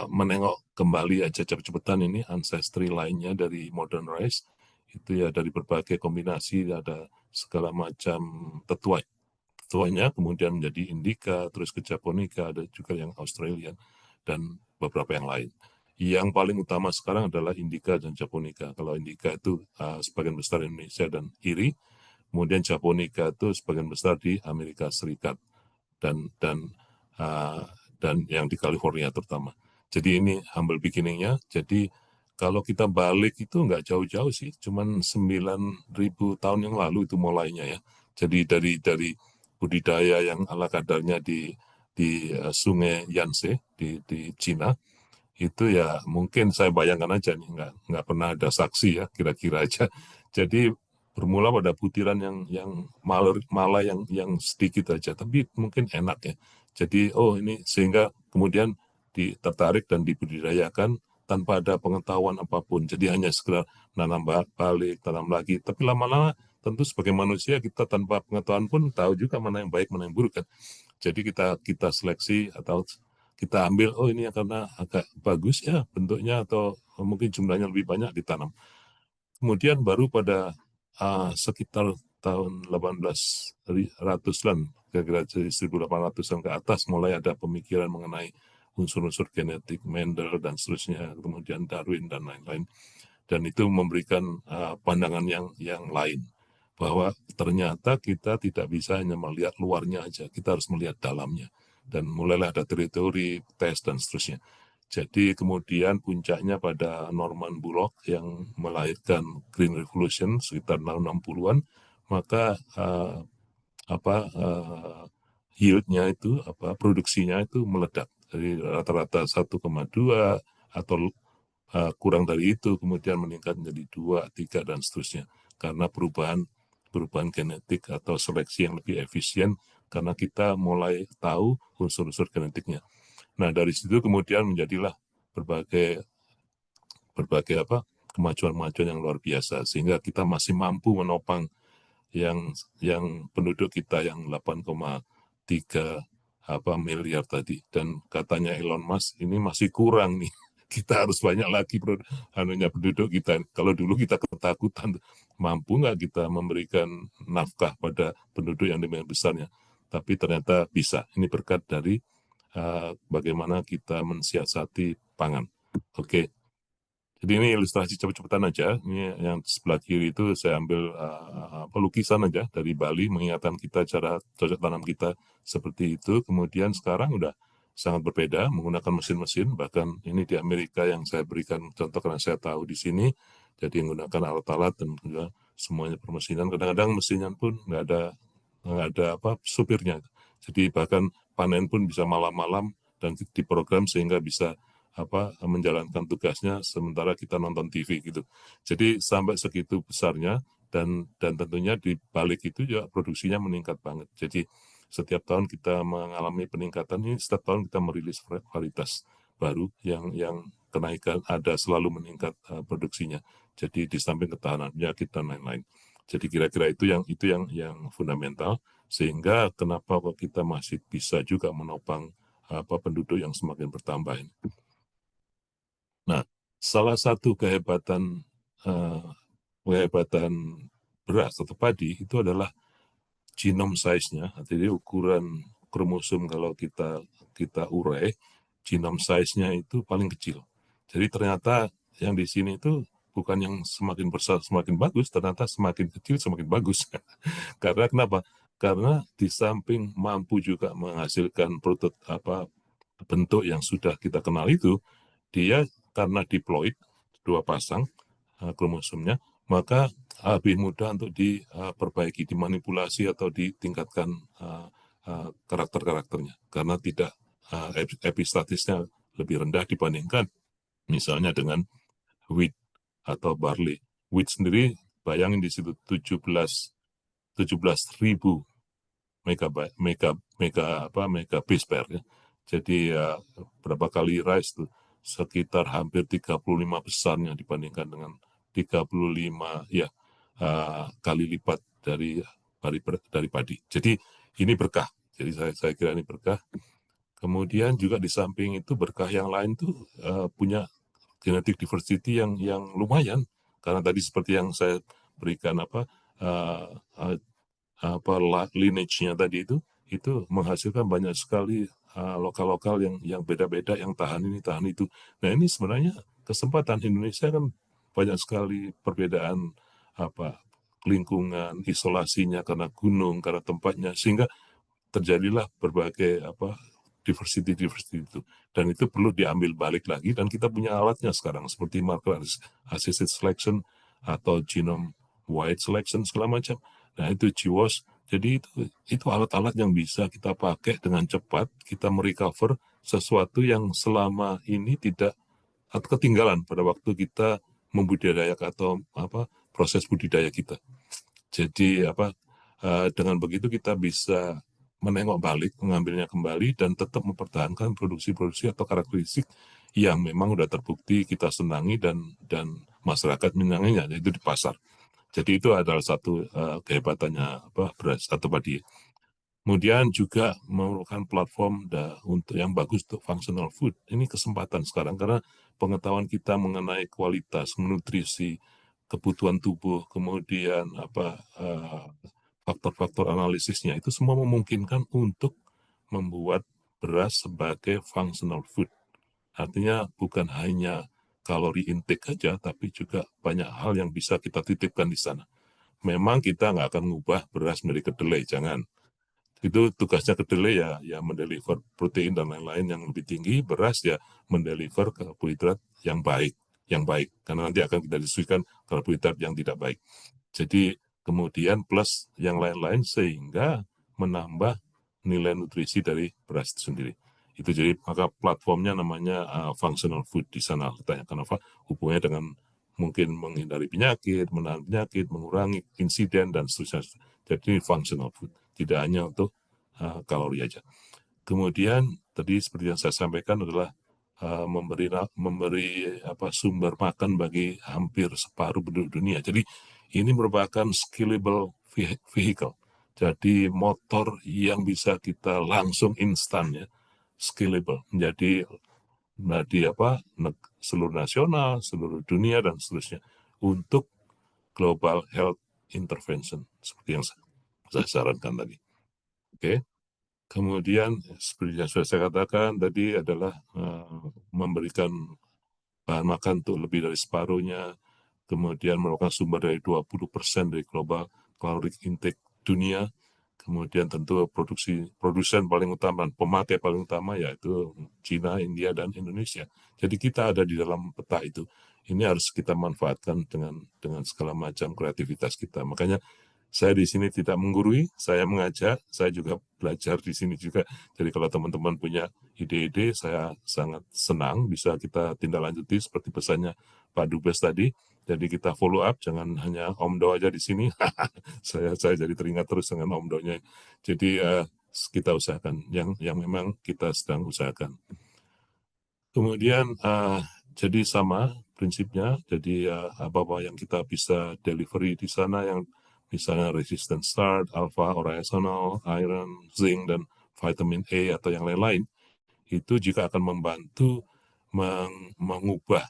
menengok kembali aja cepet-cepetan ini ancestry lainnya dari modern rice. Itu ya dari berbagai kombinasi, ada segala macam tetuanya, kemudian menjadi indica, terus ke japonica, ada juga yang Australian, dan beberapa yang lain. Yang paling utama sekarang adalah indica dan japonica. Kalau indica itu sebagian besar Indonesia dan IRI, kemudian japonica itu sebagian besar di Amerika Serikat dan yang di California terutama. Jadi ini humble beginning-nya. Jadi kalau kita balik itu nggak jauh-jauh sih, cuman 9.000 tahun yang lalu itu mulainya ya. Jadi dari budidaya yang ala kadarnya di sungai Yangtze di Cina, itu ya mungkin saya bayangkan aja nih, nggak pernah ada saksi ya, kira-kira aja. Jadi bermula pada butiran yang mala yang sedikit aja, tapi mungkin enak ya. Jadi ini sehingga kemudian tertarik dan dibudidayakan tanpa ada pengetahuan apapun. Jadi hanya sekedar nanam balik, tanam lagi. Tapi lama-lama tentu sebagai manusia kita tanpa pengetahuan pun tahu juga mana yang baik, mana yang buruk kan. Jadi kita seleksi atau kita ambil, ini karena agak bagus ya bentuknya atau mungkin jumlahnya lebih banyak ditanam. Kemudian baru pada sekitar tahun 1800-an, kira-kira 1800-an ke atas mulai ada pemikiran mengenai unsur-unsur genetik, Mendel dan seterusnya, kemudian Darwin dan lain-lain. Dan itu memberikan pandangan yang lain, bahwa ternyata kita tidak bisa hanya melihat luarnya aja, kita harus melihat dalamnya. Dan mulailah ada teori, tes, dan seterusnya. Jadi kemudian puncaknya pada Norman Borlaug yang melahirkan Green Revolution sekitar tahun 60-an, maka yield-nya itu, produksinya itu meledak. Dari rata-rata 1,2 atau kurang dari itu, kemudian meningkat menjadi 2, 3, dan seterusnya. Karena perubahan genetik atau seleksi yang lebih efisien, karena kita mulai tahu unsur-unsur genetiknya. Nah, dari situ kemudian menjadilah berbagai kemajuan-kemajuan yang luar biasa, sehingga kita masih mampu menopang yang penduduk kita yang 8,3 miliar tadi. Dan katanya Elon Musk, ini masih kurang nih. Kita harus banyak lagi penduduk kita. Kalau dulu kita ketakutan, mampu nggak kita memberikan nafkah pada penduduk yang demikian besarnya. Tapi ternyata bisa. Ini berkat dari bagaimana kita mensiasati pangan. Oke. Jadi ini ilustrasi cepet-cepetan aja. Ini yang sebelah kiri itu saya ambil lukisan aja dari Bali, mengingatkan kita cara cocok tanam kita seperti itu. Kemudian sekarang udah sangat berbeda, menggunakan mesin-mesin. Bahkan ini di Amerika yang saya berikan contoh karena saya tahu di sini. Jadi menggunakan alat-alat dan juga semuanya permesinan. Kadang-kadang mesinnya pun nggak ada supirnya. Jadi bahkan panen pun bisa malam-malam dan diprogram sehingga bisa menjalankan tugasnya sementara kita nonton TV gitu. Jadi sampai segitu besarnya dan tentunya di balik itu juga produksinya meningkat banget. Jadi setiap tahun kita mengalami peningkatan ini, setiap tahun kita merilis varietas baru yang kenaikan ada selalu meningkat produksinya. Jadi di samping ketahanan penyakit dan lain-lain. Jadi kira-kira itu yang fundamental, sehingga kenapa kita masih bisa juga menopang penduduk yang semakin bertambah ini. Nah, salah satu kehebatan beras atau padi itu adalah genome size-nya, jadi ukuran kromosom kalau kita urai, genome size-nya itu paling kecil. Jadi ternyata yang di sini itu bukan yang semakin besar semakin bagus, ternyata semakin kecil semakin bagus. Karena kenapa? Karena di samping mampu juga menghasilkan bentuk yang sudah kita kenal itu, dia karena diploid, 2 pasang kromosomnya, maka lebih mudah untuk diperbaiki, dimanipulasi atau ditingkatkan karakter-karakternya, karena tidak epistatisnya lebih rendah dibandingkan misalnya dengan wheat atau barley. Wheat sendiri bayangin di situ 17.000 mega base pair ya. Jadi berapa kali rice itu sekitar hampir 35 besarnya dibandingkan dengan 35 kali lipat dari padi. Jadi ini berkah. Jadi saya kira ini berkah. Kemudian juga di samping itu berkah yang lain tuh punya genetic diversity yang lumayan, karena tadi seperti yang saya berikan lineage-nya tadi itu menghasilkan banyak sekali lokal-lokal yang beda-beda, yang tahan ini tahan itu. Nah ini sebenarnya kesempatan Indonesia kan banyak sekali perbedaan lingkungan, isolasinya karena gunung, karena tempatnya, sehingga terjadilah berbagai diversity itu, dan itu perlu diambil balik lagi, dan kita punya alatnya sekarang seperti marker assisted selection atau genome wide selection segala macam. Nah itu GWAS. Jadi itu alat-alat yang bisa kita pakai dengan cepat, kita merecover sesuatu yang selama ini tidak atau ketinggalan pada waktu kita membudidayakan atau proses budidaya kita. Jadi dengan begitu kita bisa menengok balik, mengambilnya kembali, dan tetap mempertahankan produksi-produksi atau karakteristik yang memang sudah terbukti kita senangi dan masyarakat menyenanginya, yaitu di pasar. Jadi itu adalah satu kehebatannya beras atau padi. Kemudian juga memerlukan platform untuk yang bagus untuk functional food. Ini kesempatan sekarang karena pengetahuan kita mengenai kualitas, nutrisi, kebutuhan tubuh, kemudian faktor-faktor analisisnya itu semua memungkinkan untuk membuat beras sebagai functional food. Artinya bukan hanya kalori intake saja, tapi juga banyak hal yang bisa kita titipkan di sana. Memang kita nggak akan mengubah beras menjadi kedelai, jangan. Itu tugasnya kedelai ya mendeliver protein dan lain-lain yang lebih tinggi, beras ya mendeliver karbohidrat yang baik, karena nanti akan kita diskusikan karbohidrat yang tidak baik. Jadi kemudian plus yang lain-lain sehingga menambah nilai nutrisi dari beras itu sendiri. Itu jadi maka platformnya namanya functional food di sana. Tanyakan apa hubungannya dengan mungkin menghindari penyakit, menahan penyakit, mengurangi insiden dan seterusnya. Jadi functional food, tidak hanya untuk kalori aja. Kemudian tadi seperti yang saya sampaikan adalah memberi sumber makan bagi hampir separuh penduduk dunia. Jadi ini merupakan scalable vehicle. Jadi motor yang bisa kita langsung instan ya, scalable menjadi seluruh nasional, seluruh dunia dan seterusnya untuk global health intervention seperti yang saya sarankan tadi. Oke. Kemudian seperti yang sudah saya katakan tadi adalah memberikan bahan makan untuk lebih dari separuhnya, kemudian merupakan sumber dari 20% dari global caloric intake dunia, kemudian tentu produsen paling utama, pemakai paling utama yaitu China, India, dan Indonesia. Jadi kita ada di dalam peta itu. Ini harus kita manfaatkan dengan segala macam kreativitas kita. Makanya saya di sini tidak menggurui, saya mengajar, saya juga belajar di sini juga. Jadi kalau teman-teman punya ide-ide, saya sangat senang bisa kita tindak lanjuti seperti pesannya Pak Dubes tadi. Jadi kita follow up, jangan hanya Omdo aja di sini. saya jadi teringat terus dengan Omdonya. Jadi kita usahakan yang memang kita sedang usahakan. Kemudian jadi sama prinsipnya. Jadi apa-apa yang kita bisa delivery di sana yang misalnya resistant starch, alpha oryzanol, iron, zinc, dan vitamin A atau yang lain-lain, itu juga akan membantu mengubah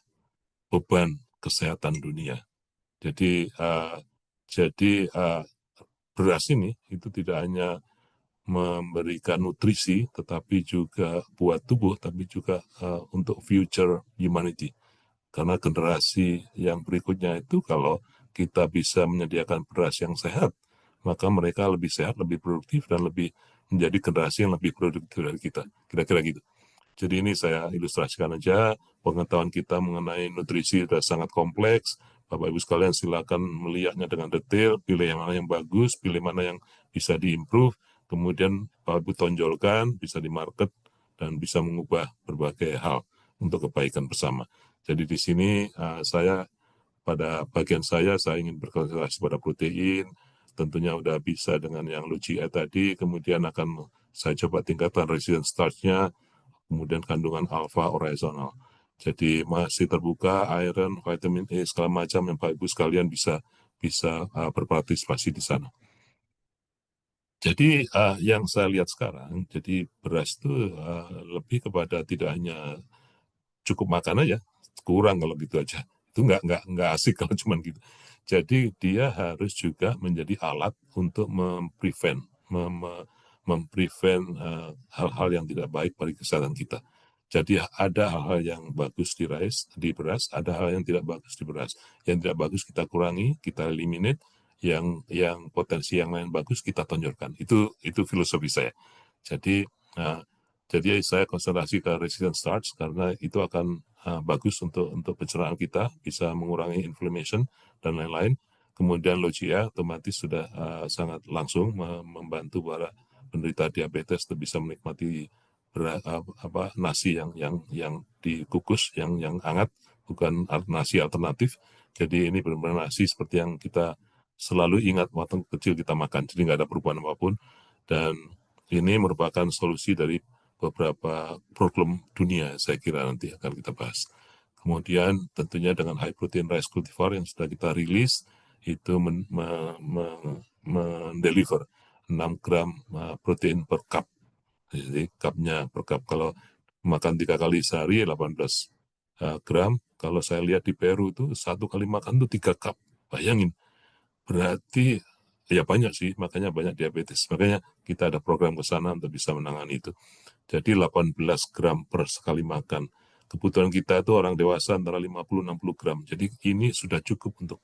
beban kesehatan dunia. Jadi beras ini itu tidak hanya memberikan nutrisi, tetapi juga buat tubuh, tapi juga untuk future humanity. Karena generasi yang berikutnya itu kalau kita bisa menyediakan beras yang sehat, maka mereka lebih sehat, lebih produktif, dan lebih menjadi generasi yang lebih produktif dari kita. Kira-kira gitu. Jadi ini saya ilustrasikan aja, pengetahuan kita mengenai nutrisi sudah sangat kompleks. Bapak Ibu sekalian silakan melihatnya dengan detail, pilih yang mana yang bagus, pilih mana yang bisa diimprove, kemudian Bapak Ibu tonjolkan, bisa di-market, dan bisa mengubah berbagai hal untuk kebaikan bersama. Jadi di sini pada bagian saya ingin berkonsentrasi pada protein, tentunya udah bisa dengan yang low GI tadi, kemudian akan saya coba tingkatkan resistance starch-nya, kemudian kandungan alfa horizontal. Jadi masih terbuka, iron, vitamin E, segala macam yang Bapak Ibu sekalian bisa berpartisipasi di sana. Jadi yang saya lihat sekarang, jadi beras itu lebih kepada tidak hanya cukup makan aja, kurang kalau gitu aja. Itu nggak asik kalau cuma gitu. Jadi dia harus juga menjadi alat untuk memprevent hal-hal yang tidak baik bagi kesehatan kita. Jadi ada hal-hal yang bagus di beras, ada hal yang tidak bagus di beras. Yang tidak bagus kita kurangi, kita eliminate, yang potensi yang lain bagus kita tonjolkan. Itu filosofi saya. Jadi saya konsentrasi ke resistant starch karena itu akan bagus untuk pencernaan kita, bisa mengurangi inflammation dan lain-lain. Kemudian low GI otomatis sudah sangat langsung membantu para penderita diabetes untuk bisa menikmati nasi yang dikukus, yang hangat, bukan nasi alternatif. Jadi ini benar-benar nasi seperti yang kita selalu ingat waktu kecil kita makan. Jadi nggak ada perubahan apapun. Dan ini merupakan solusi dari beberapa problem dunia, saya kira nanti akan kita bahas. Kemudian tentunya dengan high protein rice cultivar yang sudah kita rilis, itu mendeliver 6 gram protein per cup. Jadi cupnya per cup, kalau makan 3 kali sehari 18 gram, kalau saya lihat di Peru itu 1 kali makan itu 3 cup. Bayangin, berarti ya banyak sih, makanya banyak diabetes. Makanya kita ada program ke sana untuk bisa menangani itu. Jadi 18 gram per sekali makan. Kebutuhan kita itu orang dewasa antara 50-60 gram. Jadi ini sudah cukup untuk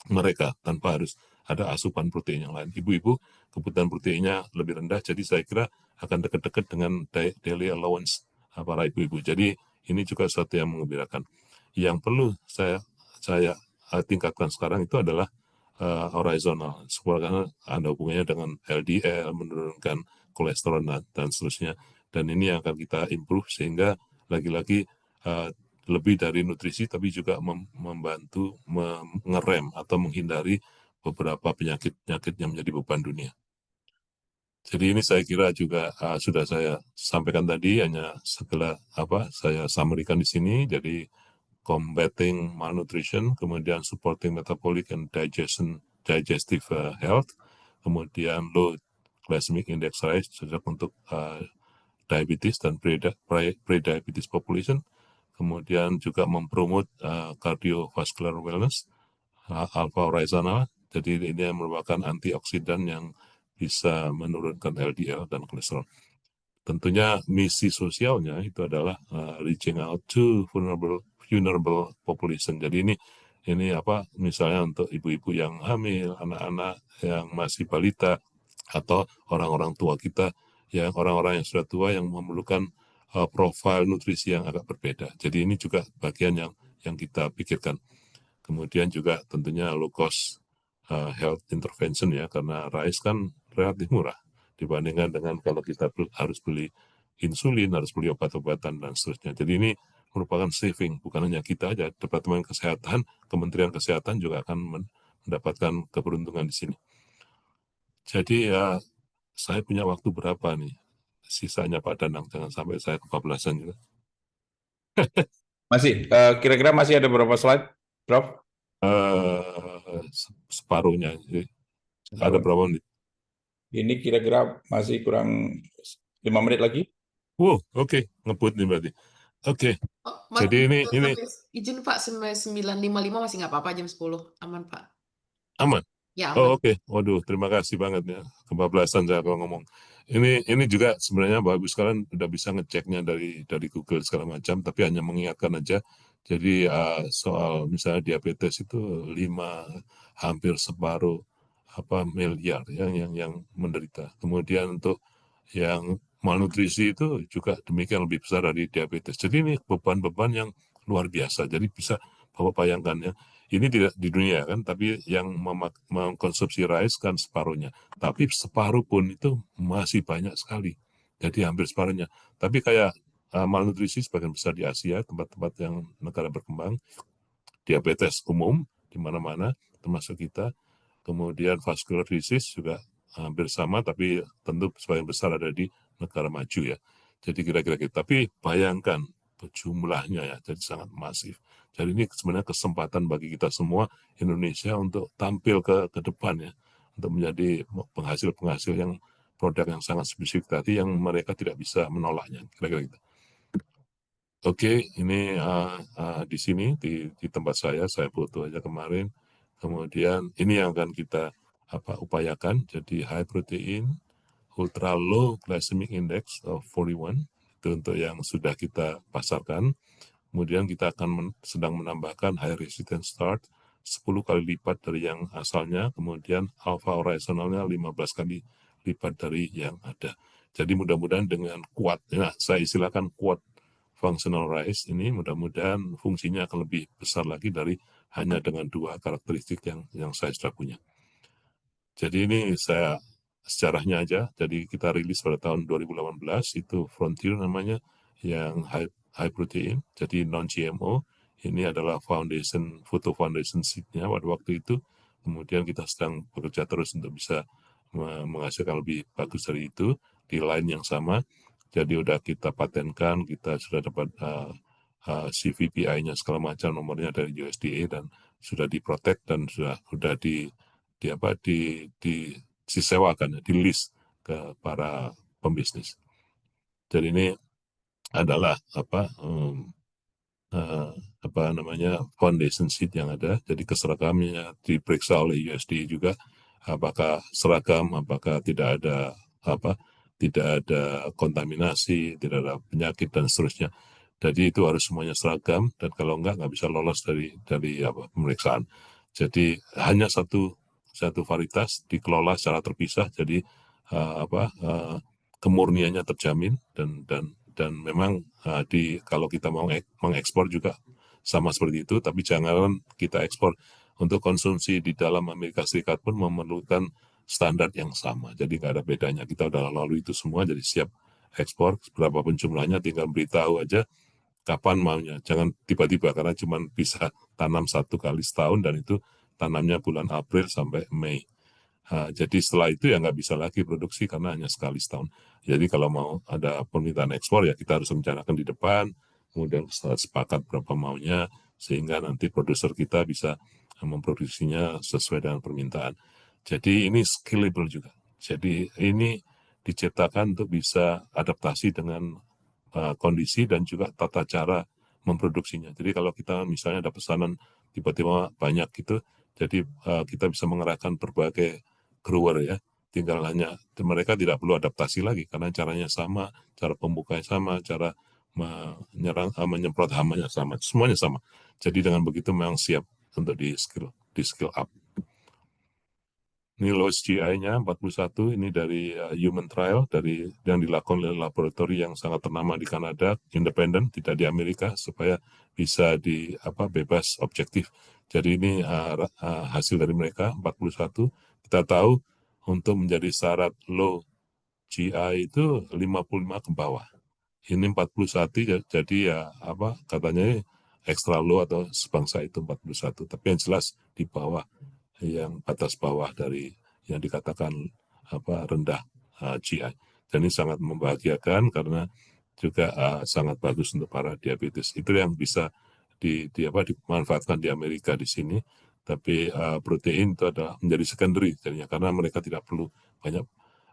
mereka tanpa harus ada asupan protein yang lain. Ibu-ibu kebutuhan proteinnya lebih rendah, jadi saya kira akan dekat-dekat dengan daily allowance para ibu-ibu. Jadi ini juga sesuatu yang mengembirakan. Yang perlu saya tingkatkan sekarang itu adalah horizontal, karena ada hubungannya dengan LDL, menurunkan kolesterol dan seterusnya. Dan ini yang akan kita improve sehingga lagi-lagi lebih dari nutrisi, tapi juga membantu mengerem atau menghindari beberapa penyakit-penyakit yang menjadi beban dunia. Jadi ini saya kira juga sudah saya sampaikan tadi, hanya segala saya summary-kan di sini. Jadi combating malnutrition, kemudian supporting metabolic and digestive health, kemudian low glycemic index rise cocok untuk diabetes dan pre-diabetes population, kemudian juga mempromot cardiovascular wellness, alpha horizontal, jadi ini merupakan antioksidan yang bisa menurunkan LDL dan kolesterol. Tentunya misi sosialnya itu adalah reaching out to vulnerable population. Jadi ini misalnya untuk ibu-ibu yang hamil, anak-anak yang masih balita, atau orang-orang tua kita, orang-orang yang sudah tua yang memerlukan profil nutrisi yang agak berbeda. Jadi ini juga bagian yang kita pikirkan. Kemudian juga tentunya low cost health intervention ya, karena rice kan relatif murah dibandingkan dengan kalau kita harus beli insulin, harus beli obat-obatan dan seterusnya. Jadi ini merupakan saving, bukan hanya kita aja, Departemen Kesehatan, Kementerian Kesehatan juga akan mendapatkan keberuntungan di sini. Jadi saya punya waktu berapa nih? Sisanya Pak Danang, jangan sampai saya kebablasan juga. Masih, kira-kira masih ada berapa slide, Prof? Separuhnya. Ada berapa menit? Ini kira-kira masih kurang 5 menit lagi. Wow, oke. Ngebut nih berarti. Oke. Jadi ini izin Pak, 9.55 masih nggak apa-apa, jam 10 aman Pak. Aman? Ya, aman. Oh, oke. Waduh, terima kasih banget ya. Kebablasan saya kalau ngomong. Ini juga sebenarnya Bapak Ibu sekalian udah bisa ngeceknya dari Google segala macam, tapi hanya mengingatkan aja. Jadi soal misalnya diabetes itu hampir separuh miliar yang menderita. Kemudian untuk yang malnutrisi itu juga demikian lebih besar dari diabetes. Jadi ini beban-beban yang luar biasa. Jadi bisa Bapak bayangkan ya, ini tidak di dunia kan, tapi yang mengkonsumsi rice kan separuhnya. Tapi separuh pun itu masih banyak sekali. Jadi hampir separuhnya. Tapi kayak malnutrisi sebagian besar di Asia, tempat-tempat yang negara berkembang, diabetes umum di mana-mana, termasuk kita. Kemudian vascular disease juga hampir sama, tapi tentu sebagian besar ada di negara maju ya. Jadi kira-kira gitu. Tapi bayangkan jumlahnya ya, jadi sangat masif. Jadi ini sebenarnya kesempatan bagi kita semua Indonesia untuk tampil ke depan ya, untuk menjadi penghasil-penghasil yang produk yang sangat spesifik tadi yang mereka tidak bisa menolaknya. Kira-kira gitu. Oke, ini di sini di tempat saya foto aja kemarin. Kemudian ini yang akan kita upayakan. Jadi high protein, ultra low glycemic index of 41 itu untuk yang sudah kita pasarkan. Kemudian kita akan sedang menambahkan high resistance start 10 kali lipat dari yang asalnya. Kemudian alpha horizontalnya 15 kali lipat dari yang ada. Jadi mudah-mudahan dengan kuat, nah saya istilahkan kuat functional rice ini mudah-mudahan fungsinya akan lebih besar lagi dari hanya dengan dua karakteristik yang saya sudah punya. Jadi ini saya sejarahnya aja. Jadi kita rilis pada tahun 2018 itu Frontier namanya yang high protein, jadi non GMO. Ini adalah foto foundation seed-nya pada waktu itu. Kemudian kita sedang bekerja terus untuk bisa menghasilkan lebih bagus dari itu di line yang sama. Jadi udah kita patenkan, kita sudah dapat CVPI-nya segala macam nomornya dari USDA dan sudah diprotek dan sudah disewakan, di list ke para pembisnis. Jadi ini adalah foundation seed yang ada. Jadi keseragamannya diperiksa oleh USDA juga, apakah seragam, apakah tidak ada kontaminasi, tidak ada penyakit dan seterusnya. Jadi itu harus semuanya seragam dan kalau nggak bisa lolos dari pemeriksaan. Jadi hanya satu varietas dikelola secara terpisah. Jadi kemurniannya terjamin dan memang kalau kita mau mengekspor juga sama seperti itu. Tapi jangan kita ekspor untuk konsumsi di dalam Amerika Serikat pun memerlukan standar yang sama. Jadi nggak ada bedanya. Kita udah lalu itu semua, jadi siap ekspor. Berapapun jumlahnya, tinggal beritahu aja kapan maunya. Jangan tiba-tiba, karena cuma bisa tanam 1 kali setahun, dan itu tanamnya bulan April sampai Mei. Jadi setelah itu ya nggak bisa lagi produksi karena hanya sekali setahun. Jadi kalau mau ada permintaan ekspor ya kita harus rencanakan di depan, kemudian sepakat berapa maunya, sehingga nanti produser kita bisa memproduksinya sesuai dengan permintaan. Jadi ini scalable juga. Jadi ini diciptakan untuk bisa adaptasi dengan kondisi dan juga tata cara memproduksinya. Jadi kalau kita misalnya ada pesanan tiba-tiba banyak gitu, jadi kita bisa mengerahkan berbagai grower ya. Tinggal hanya mereka tidak perlu adaptasi lagi karena caranya sama, cara pembukanya sama, cara menyemprot hamanya sama, semuanya sama. Jadi dengan begitu memang siap untuk di skill up. Ini lowest GI-nya 41, ini dari human trial, dari yang dilakukan oleh laboratori yang sangat ternama di Kanada, independen, tidak di Amerika, supaya bisa bebas objektif. Jadi ini hasil dari mereka 41. Kita tahu untuk menjadi syarat low GI itu 55 ke bawah. Ini 41, jadi ya katanya extra low atau sebangsa itu 41. Tapi yang jelas di bawah, yang batas bawah dari yang dikatakan rendah GI. Dan ini sangat membahagiakan karena juga sangat bagus untuk para diabetes. Itu yang bisa dimanfaatkan di Amerika di sini. Tapi protein itu adalah menjadi secondary jadinya, karena mereka tidak perlu banyak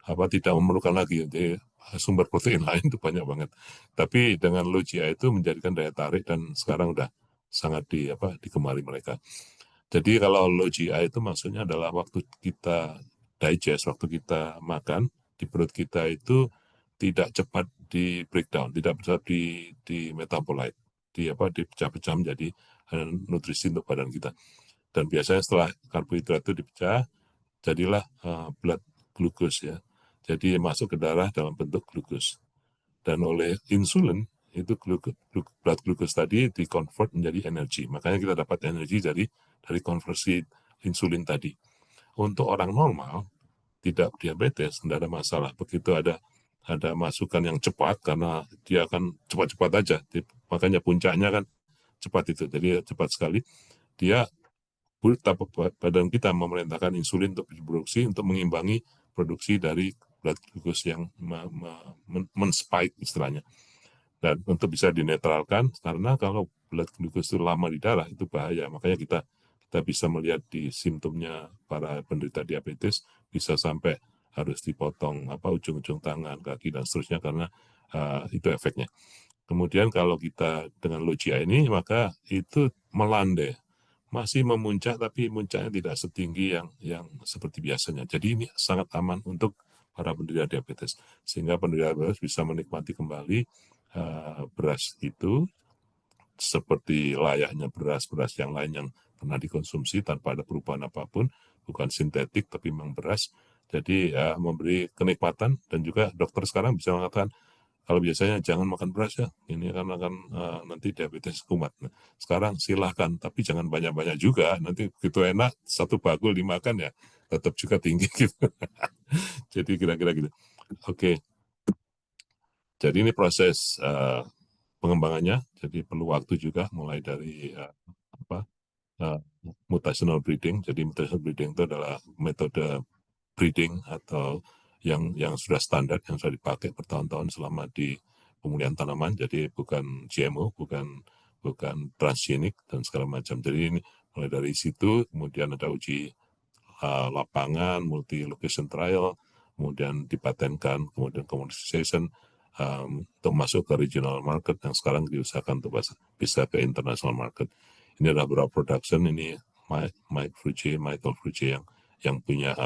tidak memerlukan lagi. Jadi sumber protein lain itu banyak banget. Tapi dengan low GI itu menjadikan daya tarik dan sekarang udah sangat digemari mereka. Jadi kalau low GI itu maksudnya adalah waktu kita digest, waktu kita makan, di perut kita itu tidak cepat di breakdown, tidak cepat di metabolite, dipecah-pecah menjadi nutrisi untuk badan kita. Dan biasanya setelah karbohidrat itu dipecah, jadilah blood glucose ya. Jadi masuk ke darah dalam bentuk glukos. Dan oleh insulin itu blood glucose tadi di-convert menjadi energi. Makanya kita dapat energi dari konversi insulin tadi. Untuk orang normal, tidak diabetes, tidak ada masalah. Begitu ada masukan yang cepat, karena dia akan cepat-cepat aja. Makanya puncaknya kan cepat itu. Jadi cepat sekali. Dia badan kita memerintahkan insulin untuk diproduksi untuk mengimbangi produksi dari blood glucose yang men-spike istilahnya. Dan untuk bisa dinetralkan, karena kalau blood glucose itu lama di darah itu bahaya. Makanya kita bisa melihat di simptomnya para penderita diabetes bisa sampai harus dipotong ujung-ujung tangan, kaki dan seterusnya karena itu efeknya. Kemudian kalau kita dengan low GI ini maka itu melandai, masih memuncak tapi muncaknya tidak setinggi yang seperti biasanya. Jadi ini sangat aman untuk para penderita diabetes sehingga penderita diabetes bisa menikmati kembali beras itu seperti layaknya beras-beras yang lain yang pernah dikonsumsi tanpa ada perubahan apapun, bukan sintetik tapi memang beras. Jadi memberi kenikmatan dan juga dokter sekarang bisa mengatakan kalau biasanya jangan makan beras ya, ini akan nanti diabetes kumat. Nah, sekarang silahkan, tapi jangan banyak-banyak juga. Nanti begitu enak satu bakul dimakan ya tetap juga tinggi gitu. Jadi kira-kira gitu. Oke. Jadi ini proses pengembangannya, jadi perlu waktu juga mulai dari mutational breeding. Jadi mutational breeding itu adalah metode breeding atau yang sudah standar, yang sudah dipakai bertahun-tahun selama di pemulihan tanaman. Jadi bukan GMO, bukan transgenik dan segala macam. Jadi ini mulai dari situ, kemudian ada uji lapangan, multi location trial, kemudian dipatenkan, kemudian commercialization untuk masuk ke regional market yang sekarang diusahakan untuk bisa ke international market. Ini adalah beberapa production, ini Michael Frucci yang punya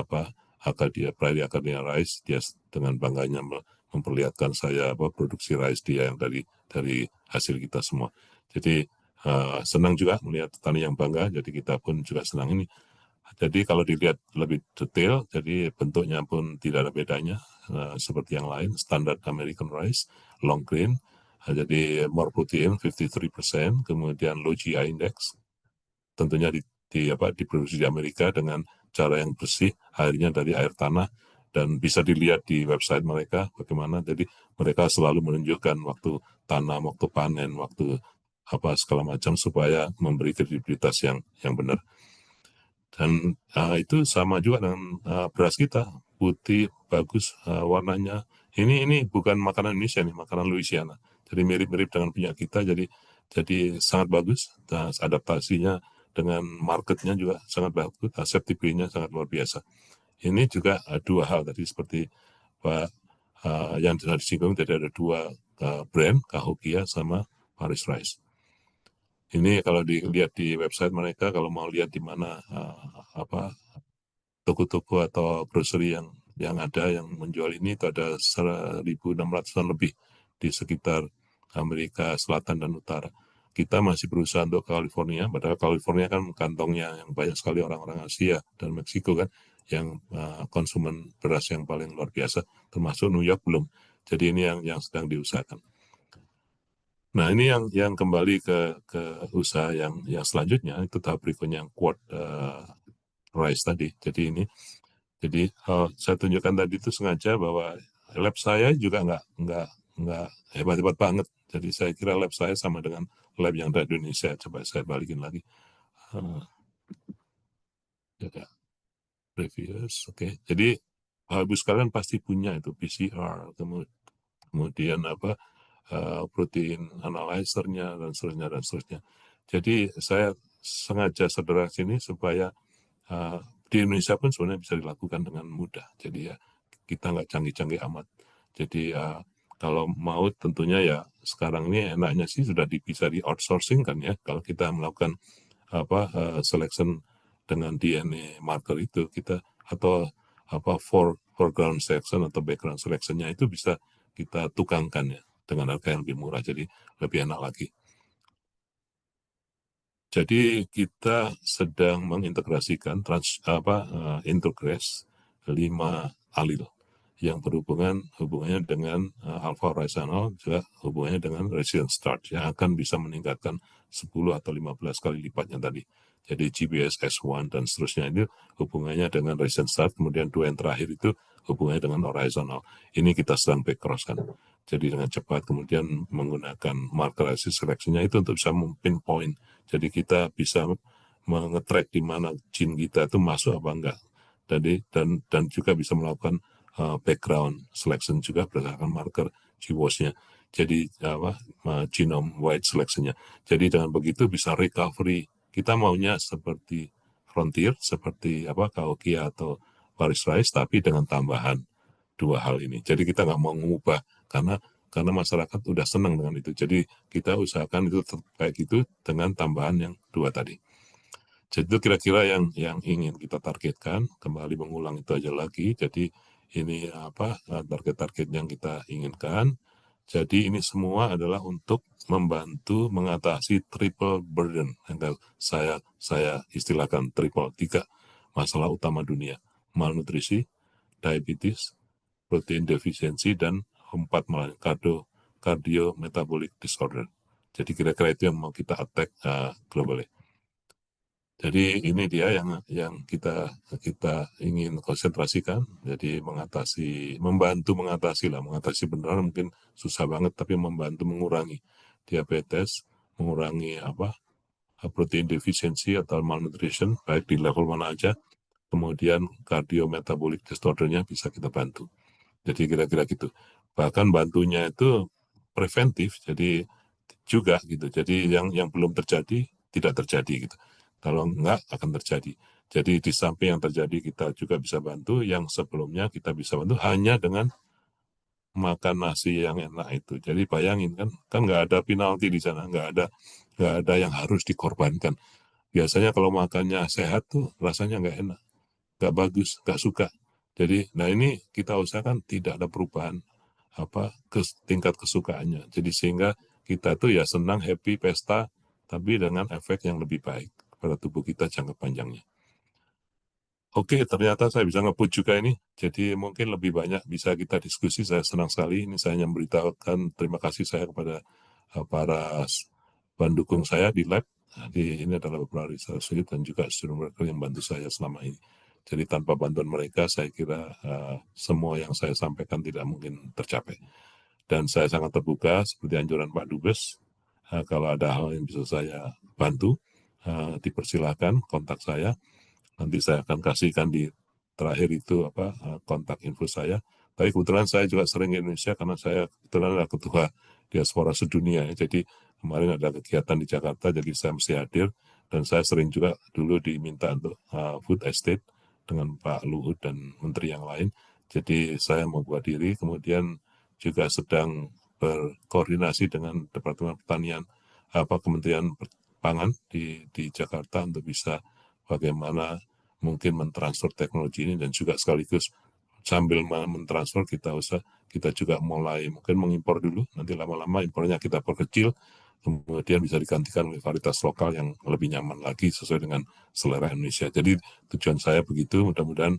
Prairie Academia Rice. Dia dengan bangganya memperlihatkan saya produksi rice dia yang dari hasil kita semua. Jadi senang juga melihat petani yang bangga, jadi kita pun juga senang ini. Jadi kalau dilihat lebih detail, jadi bentuknya pun tidak ada bedanya seperti yang lain, standar American rice, long grain, jadi more protein 53%, kemudian low GI index, tentunya diproduksi di Amerika dengan cara yang bersih, airnya dari air tanah, dan bisa dilihat di website mereka bagaimana. Jadi mereka selalu menunjukkan waktu tanam, waktu panen, waktu segala macam supaya memberi kredibilitas yang benar. Dan itu sama juga dengan beras kita, putih, bagus warnanya. Ini bukan makanan Indonesia nih, makanan Louisiana. Jadi mirip-mirip dengan punya kita, jadi sangat bagus. Dan adaptasinya dengan marketnya juga sangat bagus, acceptability-nya sangat luar biasa. Ini juga dua hal tadi seperti yang sudah disinggung, jadi ada dua brand, Cahokia sama Paris Rice. Ini kalau dilihat di website mereka, kalau mau lihat di mana toko-toko atau grocery yang ada yang menjual ini, itu ada 1.600-an lebih di sekitar Amerika Selatan dan Utara. Kita masih berusaha untuk California, padahal California kan kantongnya yang banyak sekali orang-orang Asia dan Meksiko kan, yang konsumen beras yang paling luar biasa, termasuk New York belum. Jadi ini yang sedang diusahakan. Nah ini yang kembali ke usaha yang selanjutnya, itu tahap berikutnya yang quart rice tadi. Jadi saya tunjukkan tadi itu sengaja bahwa lab saya juga nggak hebat-hebat banget. Jadi saya kira lab saya sama dengan lab yang ada di Indonesia. Coba saya balikin lagi. Previous, oke. Jadi Ibu sekalian pasti punya itu PCR, kemudian protein analyzer-nya dan seterusnya. Jadi saya sengaja sederhana sini supaya di Indonesia pun sebenarnya bisa dilakukan dengan mudah. Jadi ya kita nggak canggih-canggih amat. Jadi kalau mau tentunya ya sekarang ini enaknya sih sudah bisa di outsourcing kan ya. Kalau kita melakukan selection dengan DNA marker itu kita atau foreground selection atau background selectionnya itu bisa kita tukangkan ya dengan harga yang lebih murah, jadi lebih enak lagi. Jadi kita sedang mengintegrasikan integrase 5 alil yang hubungannya dengan alpha horizontal, juga hubungannya dengan residence start yang akan bisa meningkatkan 10 atau 15 kali lipatnya tadi. Jadi GBS S1 dan seterusnya itu hubungannya dengan residence start, kemudian 2 yang terakhir itu hubungannya dengan horizontal. Ini kita sedang backcross-kan. Jadi dengan cepat kemudian menggunakan marker seleksinya itu untuk bisa pinpoint. Jadi kita bisa mengetrack di mana gene kita itu masuk apa enggak. Jadi dan juga bisa melakukan background selection juga berdasarkan marker GWAS-nya. Jadi genome wide selection-nya. Jadi dengan begitu bisa recovery. Kita maunya seperti Frontier, seperti Cahokia atau Paris Rise, tapi dengan tambahan 2 hal ini. Jadi kita nggak mau mengubah karena masyarakat udah senang dengan itu. Jadi kita usahakan itu tetap kayak gitu dengan tambahan yang 2 tadi. Jadi itu kira-kira yang ingin kita targetkan. Kembali mengulang itu aja lagi. Jadi ini target-target yang kita inginkan. Jadi ini semua adalah untuk membantu mengatasi triple burden yang saya istilahkan triple 3 masalah utama dunia: malnutrisi, diabetes, protein defisiensi, dan 4 cardio metabolic disorder. Jadi kira-kira itu yang mau kita attack globally. Jadi ini dia yang kita ingin konsentrasikan. Jadi membantu mengatasi beneran mungkin susah banget, tapi membantu mengurangi diabetes, mengurangi protein defisiensi atau malnutrition baik di level mana aja. Kemudian cardio metabolic disorder-nya bisa kita bantu. Jadi kira-kira gitu. Bahkan bantunya itu preventif, jadi juga gitu. Jadi yang belum terjadi tidak terjadi gitu. Kalau enggak akan terjadi. Jadi di samping yang terjadi kita juga bisa bantu, yang sebelumnya kita bisa bantu hanya dengan makan nasi yang enak itu. Jadi bayangin kan nggak ada penalti di sana, nggak ada yang harus dikorbankan. Biasanya kalau makannya sehat tuh rasanya nggak enak, nggak bagus, nggak suka. Jadi, nah ini kita usahakan tidak ada perubahan tingkat kesukaannya. Jadi sehingga kita tuh ya senang, happy, pesta, tapi dengan efek yang lebih baik pada tubuh kita jangka panjangnya. Oke, ternyata saya bisa nge-put juga ini. Jadi mungkin lebih banyak bisa kita diskusi. Saya senang sekali. Ini saya memberitahukan terima kasih saya kepada para pendukung saya di lab. Jadi ini adalah beberapa research dan juga student worker yang bantu saya selama ini. Jadi tanpa bantuan mereka, saya kira semua yang saya sampaikan tidak mungkin tercapai. Dan saya sangat terbuka, seperti anjuran Pak Dubes, kalau ada hal yang bisa saya bantu, dipersilakan kontak saya. Nanti saya akan kasihkan di terakhir itu kontak info saya. Tapi kebetulan saya juga sering ke Indonesia karena saya kebetulan adalah ketua diaspora sedunia. Jadi kemarin ada kegiatan di Jakarta, jadi saya mesti hadir. Dan saya sering juga dulu diminta untuk food estate dengan Pak Luhut dan menteri yang lain. Jadi saya membuat diri, kemudian juga sedang berkoordinasi dengan Departemen Pertanian, Kementerian Pangan di Jakarta untuk bisa bagaimana mungkin mentransfer teknologi ini, dan juga sekaligus sambil mentransfer kita juga mulai mungkin mengimpor dulu, nanti lama-lama impornya kita perkecil, kemudian bisa digantikan oleh varietas lokal yang lebih nyaman lagi sesuai dengan selera Indonesia. Jadi tujuan saya begitu, mudah-mudahan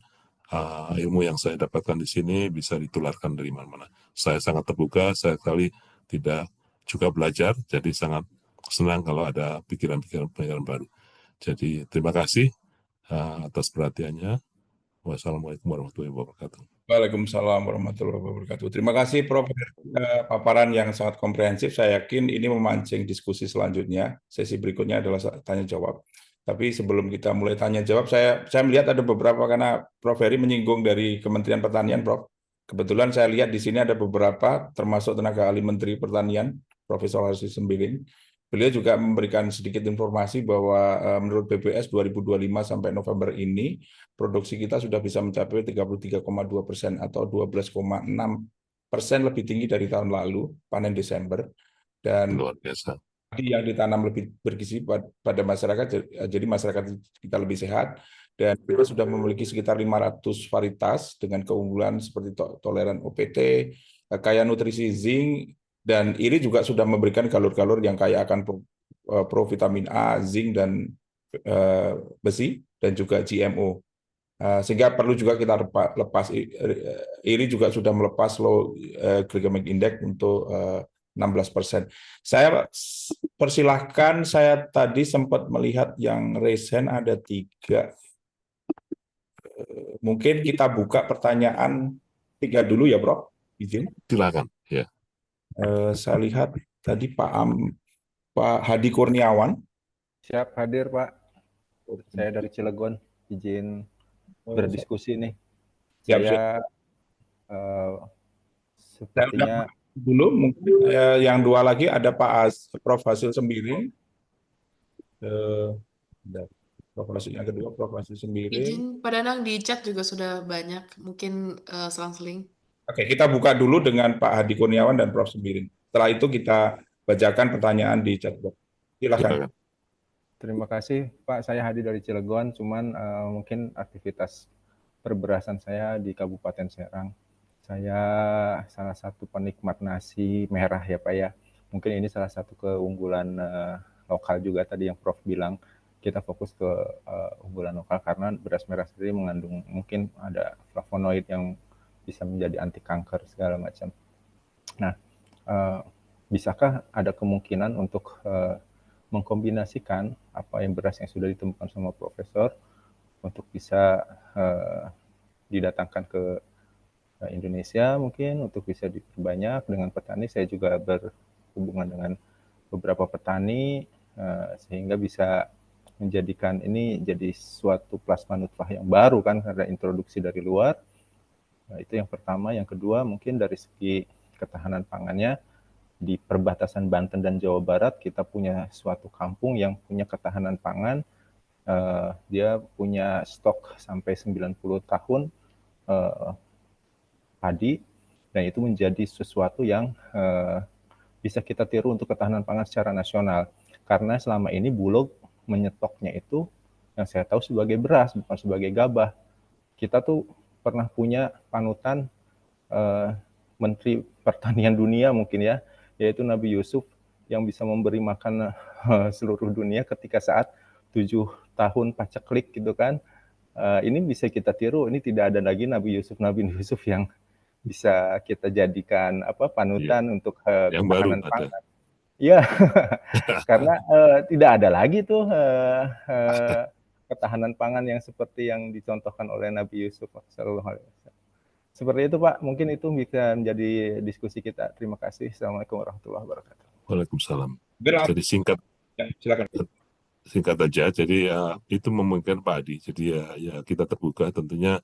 ilmu yang saya dapatkan di sini bisa ditularkan dari mana-mana. Saya sangat terbuka, saya sekali tidak juga belajar, jadi sangat senang kalau ada pikiran-pikiran baru. Jadi terima kasih atas perhatiannya. Wassalamualaikum warahmatullahi wabarakatuh. Waalaikumsalam warahmatullahi wabarakatuh. Terima kasih Prof. Paparan yang sangat komprehensif. Saya yakin ini memancing diskusi selanjutnya. Sesi berikutnya adalah tanya jawab. Tapi sebelum kita mulai tanya jawab, saya melihat ada beberapa, karena Prof. Heri menyinggung dari Kementerian Pertanian, Prof. Kebetulan saya lihat di sini ada beberapa, termasuk tenaga ahli Menteri Pertanian, Profesor Harsi Sembiring. Beliau juga memberikan sedikit informasi bahwa menurut BPS 2025 sampai November ini, produksi kita sudah bisa mencapai 33,2% atau 12,6% lebih tinggi dari tahun lalu, panen Desember. Dan luar biasa. padi yang ditanam lebih bergizi pada masyarakat, jadi masyarakat kita lebih sehat. Dan kita sudah memiliki sekitar 500 varietas dengan keunggulan seperti toleran OPT, kaya nutrisi zinc, dan IRI juga sudah memberikan galur-galur yang kaya akan provitamin A, zinc, dan besi, dan juga GMO. Sehingga perlu juga kita lepas, IRI juga sudah melepas low glycemic index untuk 16%. Saya persilahkan, saya tadi sempat melihat yang raise hand ada 3. Mungkin kita buka pertanyaan 3 dulu ya, Prof. Izin. Silakan. Ya. Saya lihat tadi Pak Hadi Kurniawan. Siap hadir, Pak. Saya dari Cilegon, izin berdiskusi nih. Saya sepertinya dulu mungkin yang 2 lagi ada Prof. Hasil Sembiring. Prof. Hasil yang kedua, Prof. Hasil Sembiring. Izin Pak Danang, di chat juga sudah banyak, mungkin selang-seling. Oke, kita buka dulu dengan Pak Hadi Kurniawan dan Prof. Sembiring. Setelah itu kita bacakan pertanyaan di chat box. Silakan. Terima kasih, Pak. Saya Hadi dari Cilegon, cuman mungkin aktivitas perberasan saya di Kabupaten Serang. Saya salah satu penikmat nasi merah ya, Pak ya. Mungkin ini salah satu keunggulan lokal juga tadi yang Prof bilang. Kita fokus ke unggulan lokal karena beras merah sendiri mengandung mungkin ada flavonoid yang bisa menjadi anti kanker segala macam. Nah, bisakah ada kemungkinan untuk mengkombinasikan apa yang beras yang sudah ditemukan sama Profesor untuk bisa didatangkan ke Indonesia mungkin untuk bisa diperbanyak dengan petani. Saya juga berhubungan dengan beberapa petani sehingga bisa menjadikan ini jadi suatu plasma nutfah yang baru kan karena introduksi dari luar. Nah, itu yang pertama. Yang kedua mungkin dari segi ketahanan pangannya di perbatasan Banten dan Jawa Barat kita punya suatu kampung yang punya ketahanan pangan. Dia punya stok sampai 90 tahun padi, dan itu menjadi sesuatu yang bisa kita tiru untuk ketahanan pangan secara nasional. Karena selama ini Bulog menyetoknya itu yang saya tahu sebagai beras, bukan sebagai gabah. Kita tuh pernah punya panutan Menteri Pertanian Dunia mungkin ya, yaitu Nabi Yusuf yang bisa memberi makan seluruh dunia ketika saat 7 tahun paceklik gitu kan. Ini bisa kita tiru, ini tidak ada lagi Nabi Yusuf yang bisa kita jadikan panutan untuk ketahanan pangan. Iya, karena tidak ada lagi tuh ketahanan pangan yang seperti yang dicontohkan oleh Nabi Yusuf Sallallahu Alaihi Wasallam. Seperti itu Pak, mungkin itu bisa menjadi diskusi kita. Terima kasih. Assalamualaikum warahmatullahi wabarakatuh. Waalaikumsalam. Jadi singkat aja. Jadi itu memungkinkan Pak Hadi. Jadi ya kita terbuka. Tentunya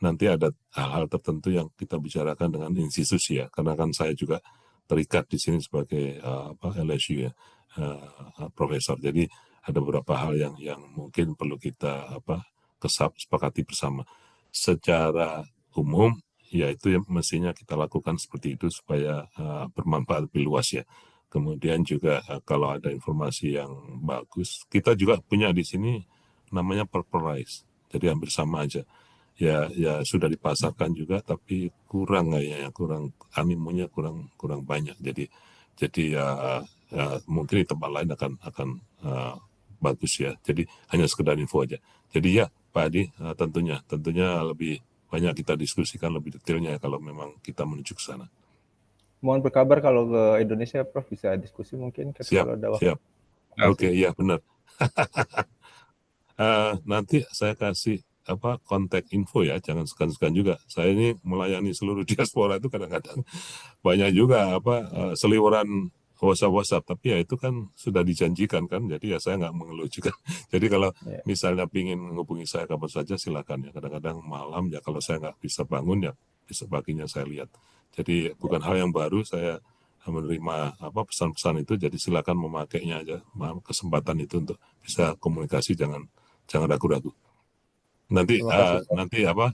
nanti ada hal-hal tertentu yang kita bicarakan dengan institusi ya. Karena kan saya juga terikat di sini sebagai LSU ya, profesor. Jadi ada beberapa hal yang mungkin perlu kita sepakati bersama. Secara umum, ya itu yang mestinya kita lakukan seperti itu supaya bermanfaat lebih luas ya. Kemudian juga kalau ada informasi yang bagus, kita juga punya di sini namanya purple rice. Jadi hampir sama aja. Ya sudah dipasarkan juga, tapi kurang kayaknya, animonya kurang banyak. Jadi mungkin di tempat lain akan bagus ya. Jadi hanya sekedar info aja. Jadi ya Pak Hadi, tentunya lebih banyak kita diskusikan lebih detailnya kalau memang kita menuju ke sana. Mohon berkabar kalau ke Indonesia, Prof, bisa diskusi mungkin. Siap. Oke, ya benar. Nanti saya kasih kontak info ya, jangan segan-segan juga. Saya ini melayani seluruh diaspora itu kadang-kadang banyak juga seliweran WhatsApp, tapi ya itu kan sudah dijanjikan kan, jadi ya saya nggak mengeluh juga. Jadi kalau misalnya pingin menghubungi saya kapan saja silakan ya. Kadang-kadang malam ya kalau saya nggak bisa bangun ya besok paginya saya lihat. Jadi bukan hal yang baru, saya menerima pesan-pesan itu, jadi silakan memakainya aja kesempatan itu untuk bisa komunikasi, jangan ragu-ragu. Nanti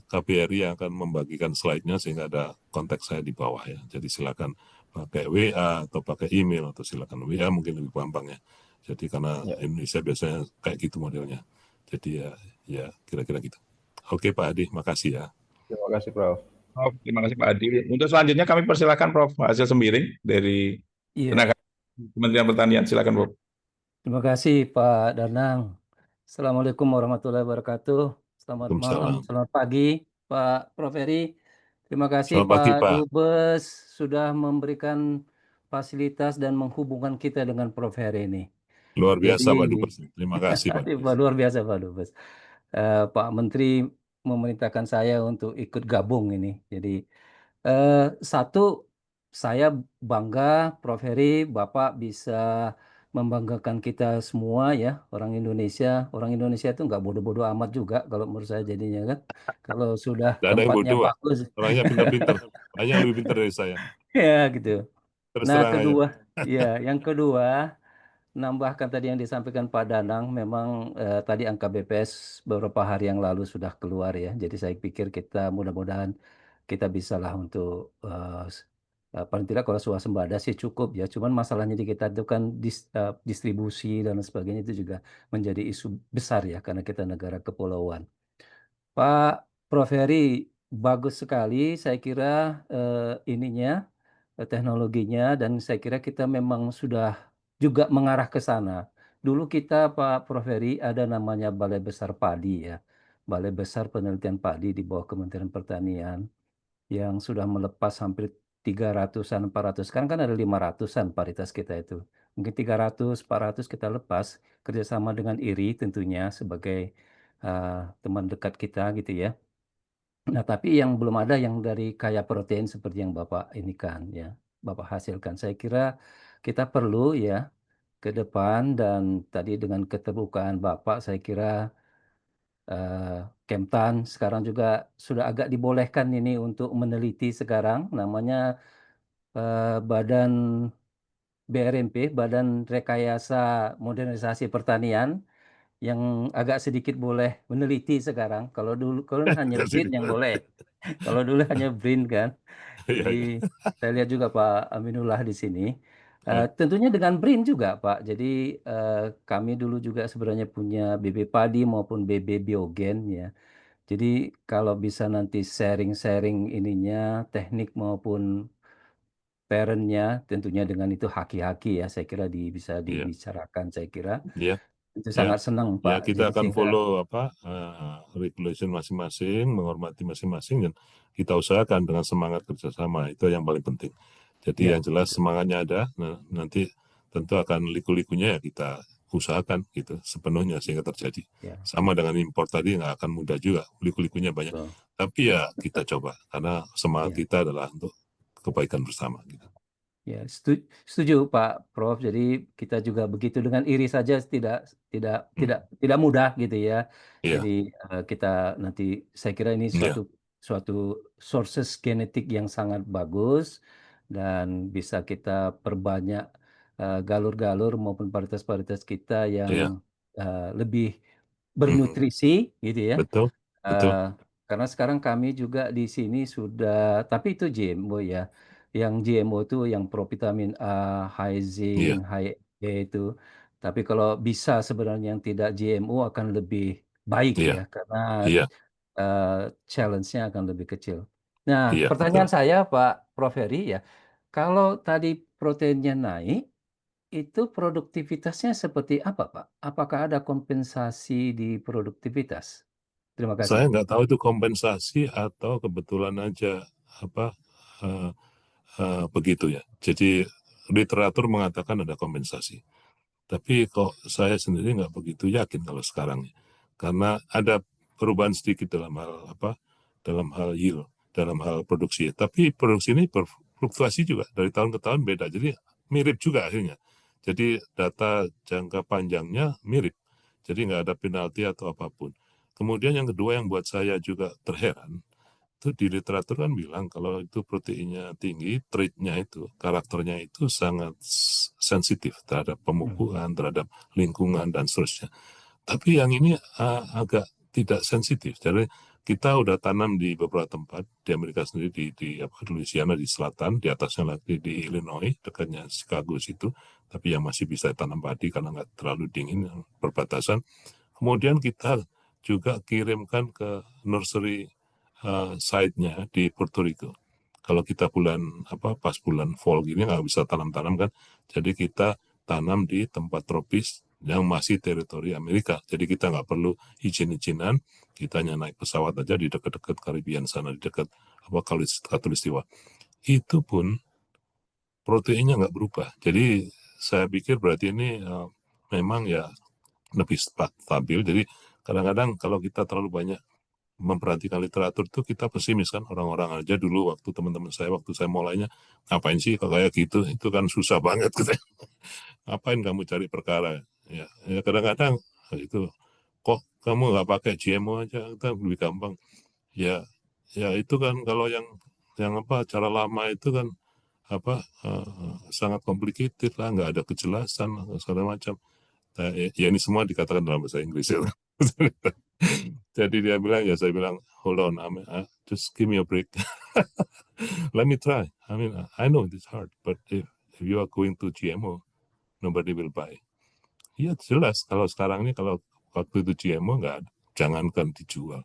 KBRI yang akan membagikan slide-nya sehingga ada kontak saya di bawah ya. Jadi silakan pakai WA atau pakai email atau silakan WA mungkin lebih gampang ya. Jadi karena Ya. Indonesia biasanya kayak gitu modelnya. Jadi ya kira-kira gitu. Oke Pak Adi, makasih ya. Terima kasih, Prof. Prof, terima kasih Pak Adi. Untuk selanjutnya kami persilakan Prof. Hasil Sembiring dari Iya, tenaga Kementerian Pertanian. Silakan Prof. terima kasih Pak Danang. Assalamualaikum warahmatullahi wabarakatuh. Selamat malam, Waalaikumsalam. selamat pagi Pak Prof Eri. Terima kasih Selamat pagi Pak Pak. Dubes sudah memberikan fasilitas dan menghubungkan kita dengan Prof Heri ini. Luar biasa Pak Jadi, Dubes. Terima kasih Pak Dubes. luar biasa Pak Dubes. Pak Menteri memerintahkan saya untuk ikut gabung ini. Jadi, satu, saya bangga Prof Heri, Bapak bisa membanggakan kita semua ya, orang Indonesia. Orang Indonesia itu nggak bodoh-bodoh amat juga kalau menurut saya jadinya kan. Kalau sudah Tidak ada yang tempatnya bodoh Pak. bagus. Orangnya pintar-pintar. Banyak lebih pintar dari saya. Ya gitu. Terus Nah, terang aja. yang kedua, nambahkan tadi yang disampaikan Pak Danang, memang tadi angka BPS beberapa hari yang lalu sudah keluar ya. Jadi saya pikir kita mudah-mudahan kita bisalah untuk paling tidak kalau swasembada sih cukup ya. Cuman masalahnya di kita itu kan distribusi dan sebagainya itu juga menjadi isu besar ya karena kita negara kepulauan. Pak Prof Heri, bagus sekali saya kira teknologinya dan saya kira kita memang sudah juga mengarah ke sana. Dulu kita Pak Prof Heri ada namanya Balai Besar Padi ya. Balai Besar Penelitian Padi di bawah Kementerian Pertanian yang sudah melepas hampir 300-an, 400. Sekarang kan ada 500-an paritas kita itu. Mungkin 300, 400 kita lepas kerjasama dengan IRI tentunya sebagai teman dekat kita gitu ya. Nah, tapi yang belum ada yang dari kaya protein seperti yang Bapak ini kan ya, Bapak hasilkan. Saya kira kita perlu ya ke depan dan tadi dengan keterbukaan Bapak saya kira Kemtan sekarang juga sudah agak dibolehkan ini untuk meneliti sekarang namanya Badan BRMP, Badan Rekayasa Modernisasi Pertanian yang agak sedikit boleh meneliti sekarang. Kalau dulu hanya BRIN yang boleh. Kalau dulu hanya BRIN kan. Jadi saya lihat juga Pak Aminullah di sini. Tentunya dengan BRIN juga Pak. Jadi kami dulu juga sebenarnya punya BB Padi maupun BB Biogen ya. Jadi kalau bisa nanti sharing-sharing ininya teknik maupun parentnya tentunya dengan itu haki-haki ya saya kira bisa dibicarakan saya kira. Iya. Itu sangat senang Pak. Kita Jadi akan sehingga follow regulation masing-masing, menghormati masing-masing dan kita usahakan dengan semangat kerjasama itu yang paling penting. Jadi yang jelas semangatnya ada, nanti tentu akan liku-likunya ya kita usahakan gitu sepenuhnya sehingga terjadi. Sama dengan impor tadi nggak akan mudah juga, liku-likunya banyak. Tapi ya kita coba karena semangat kita adalah untuk kebaikan bersama. Gitu. Ya, setuju Pak Prof. Jadi kita juga begitu dengan IRI saja tidak mudah gitu ya. Jadi kita nanti saya kira ini suatu sources genetik yang sangat bagus dan bisa kita perbanyak galur-galur maupun varietas-varietas kita yang lebih bernutrisi gitu ya. Betul. Karena sekarang kami juga di sini sudah, tapi itu GMO ya. Yang GMO itu yang provitamin A, high zinc, high E itu. Tapi kalau bisa sebenarnya yang tidak GMO akan lebih baik ya, karena challenge-nya akan lebih kecil. Nah, pertanyaan saya Pak Prof Heri ya, kalau tadi proteinnya naik, itu produktivitasnya seperti apa Pak? Apakah ada kompensasi di produktivitas? Terima kasih. Saya nggak tahu itu kompensasi atau kebetulan aja begitu ya. Jadi literatur mengatakan ada kompensasi. Tapi kok saya sendiri nggak begitu yakin kalau sekarang, karena ada perubahan sedikit dalam hal yield, dalam hal produksi. Tapi produksi ini berfluktuasi juga dari tahun ke tahun beda. Jadi mirip juga akhirnya. Jadi data jangka panjangnya mirip. Jadi nggak ada penalti atau apapun. Kemudian yang kedua yang buat saya juga terheran, itu di literatur kan bilang kalau itu proteinnya tinggi, trait-nya itu, karakternya itu sangat sensitif terhadap pemupukan, terhadap lingkungan, dan seterusnya. Tapi yang ini agak tidak sensitif. Jadi kita udah tanam di beberapa tempat di Amerika sendiri, di Louisiana di selatan, di atasnya lagi di Illinois, dekatnya Chicago situ, tapi yang masih bisa tanam padi karena nggak terlalu dingin, perbatasan. Kemudian kita juga kirimkan ke nursery site-nya di Puerto Rico. Kalau kita pas bulan fall gini nggak bisa tanam-tanam kan, jadi kita tanam di tempat tropis yang masih teritori Amerika. Jadi kita nggak perlu izin-izinan, kita hanya naik pesawat aja di dekat-dekat Karibian sana, di dekat Khatulistiwa. Itu pun proteinnya nggak berubah. Jadi saya pikir berarti ini memang ya lebih stabil. Jadi kadang-kadang kalau kita terlalu banyak memperhatikan literatur itu kita pesimis kan, orang-orang aja dulu waktu teman-teman saya waktu saya mulainya, ngapain sih kalau kayak gitu, itu kan susah banget gitu. Ngapain kamu cari perkara ya kadang-kadang itu kok kamu nggak pakai GMO aja, kita lebih gampang ya itu kan kalau yang cara lama itu kan sangat complicated lah, nggak ada kejelasan segala macam. Nah, ya ini semua dikatakan dalam bahasa Inggris ya. Jadi dia bilang, ya saya bilang, hold on, just give me a break. Let me try. I mean, I know it's hard, but if you are going to GMO, nobody will buy. Iya jelas, kalau sekarang ini, kalau waktu itu GMO nggak, jangankan dijual.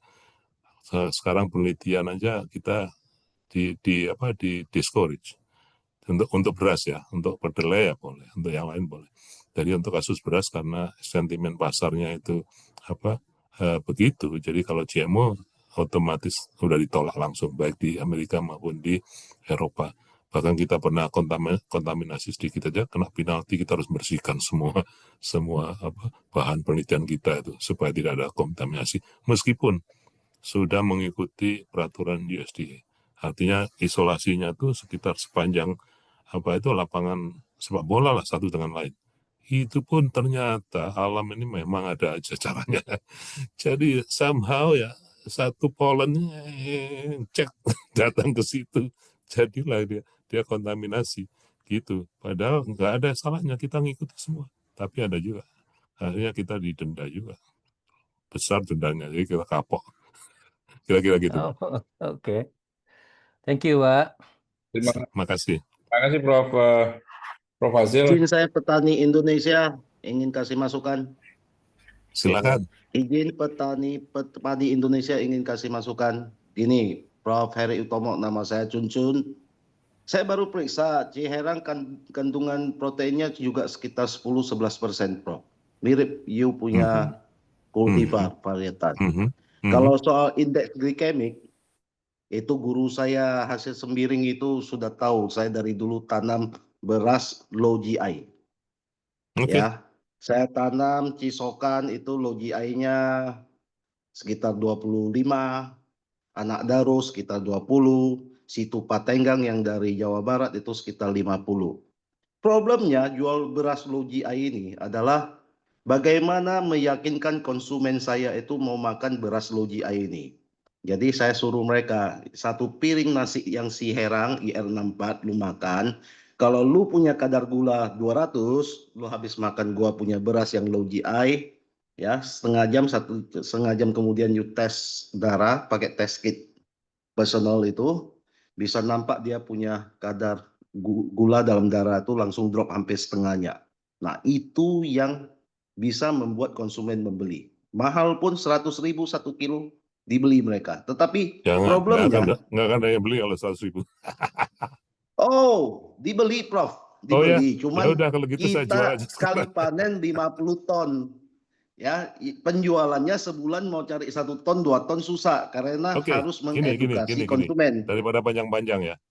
Sekarang penelitian aja kita di discourage. Untuk beras ya, untuk kedelai ya boleh, untuk yang lain boleh. Jadi untuk kasus beras karena sentimen pasarnya itu begitu. Jadi kalau GMO otomatis sudah ditolak langsung baik di Amerika maupun di Eropa. Bahkan kita pernah kontaminasi sedikit aja kena penalti, kita harus bersihkan semua bahan penelitian kita itu supaya tidak ada kontaminasi. Meskipun sudah mengikuti peraturan USDA. Artinya isolasinya itu sekitar sepanjang lapangan sepak bola lah satu dengan lain. Itu pun ternyata alam ini memang ada aja caranya. Jadi somehow ya satu polennya cek datang ke situ, jadilah dia kontaminasi gitu. Padahal nggak ada salahnya kita ngikuti semua, tapi ada juga akhirnya kita didenda juga besar dendanya, jadi kita kapok. Kira-kira gitu. Oke. Thank you, Pak. Terima kasih. Terima kasih, Prof. Fazil. Izin saya petani Indonesia ingin kasih masukan. Silakan. Izin padi Indonesia ingin kasih masukan. Gini, Prof. Heri Utomo, nama saya Cuncun. Saya baru periksa, Ciherang kandungan proteinnya juga sekitar 10-11%, Prof. Mirip you punya kultivar varietas. Kalau soal indeks glikemik, itu guru saya hasil sembiring itu sudah tahu. Saya dari dulu tanam beras low GI. Ya, saya tanam cisokan itu low GI-nya sekitar 25, anak daru sekitar 20, situ Patenggang yang dari Jawa Barat itu sekitar 50. Problemnya jual beras low GI ini adalah bagaimana meyakinkan konsumen saya itu mau makan beras low GI ini. Jadi saya suruh mereka, satu piring nasi yang si Herang IR64 lu makan. Kalau lu punya kadar gula 200, lu habis makan gua punya beras yang low GI, ya setengah jam kemudian you tes darah pakai test kit personal itu, bisa nampak dia punya kadar gula dalam darah itu langsung drop hampir setengahnya. Nah itu yang bisa membuat konsumen membeli. Mahal pun 100.000 1 kilo. Dibeli mereka, tetapi problemnya nggak akan ada yang beli kalau 100.000. Oh, dibeli, Prof. Dibeli. Cuman udah, kalau gitu saya jual aja. Sekali panen 50 ton. Ya, penjualannya sebulan mau cari 1 ton, 2 ton susah karena harus mengedukasi konsumen. Daripada panjang-panjang ya.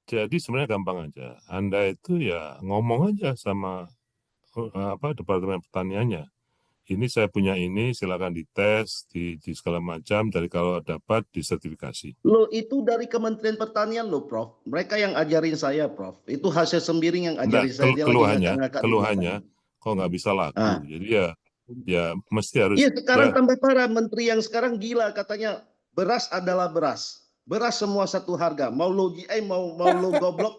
Jadi sebenarnya gampang aja. Anda itu ya ngomong aja sama Departemen Pertaniannya. Ini saya punya ini, silakan dites, di segala macam, dari kalau dapat disertifikasi. Loh, itu dari Kementerian Pertanian loh, Prof. Mereka yang ajarin saya, Prof. Itu hasil sembiring yang ajarin saya. Keluhannya, kok nggak bisa laku. Jadi ya mesti harus. Iya, sekarang tambah parah. Menteri yang sekarang gila, katanya beras adalah beras. Beras semua satu harga. Mau low GI, mau low goblok,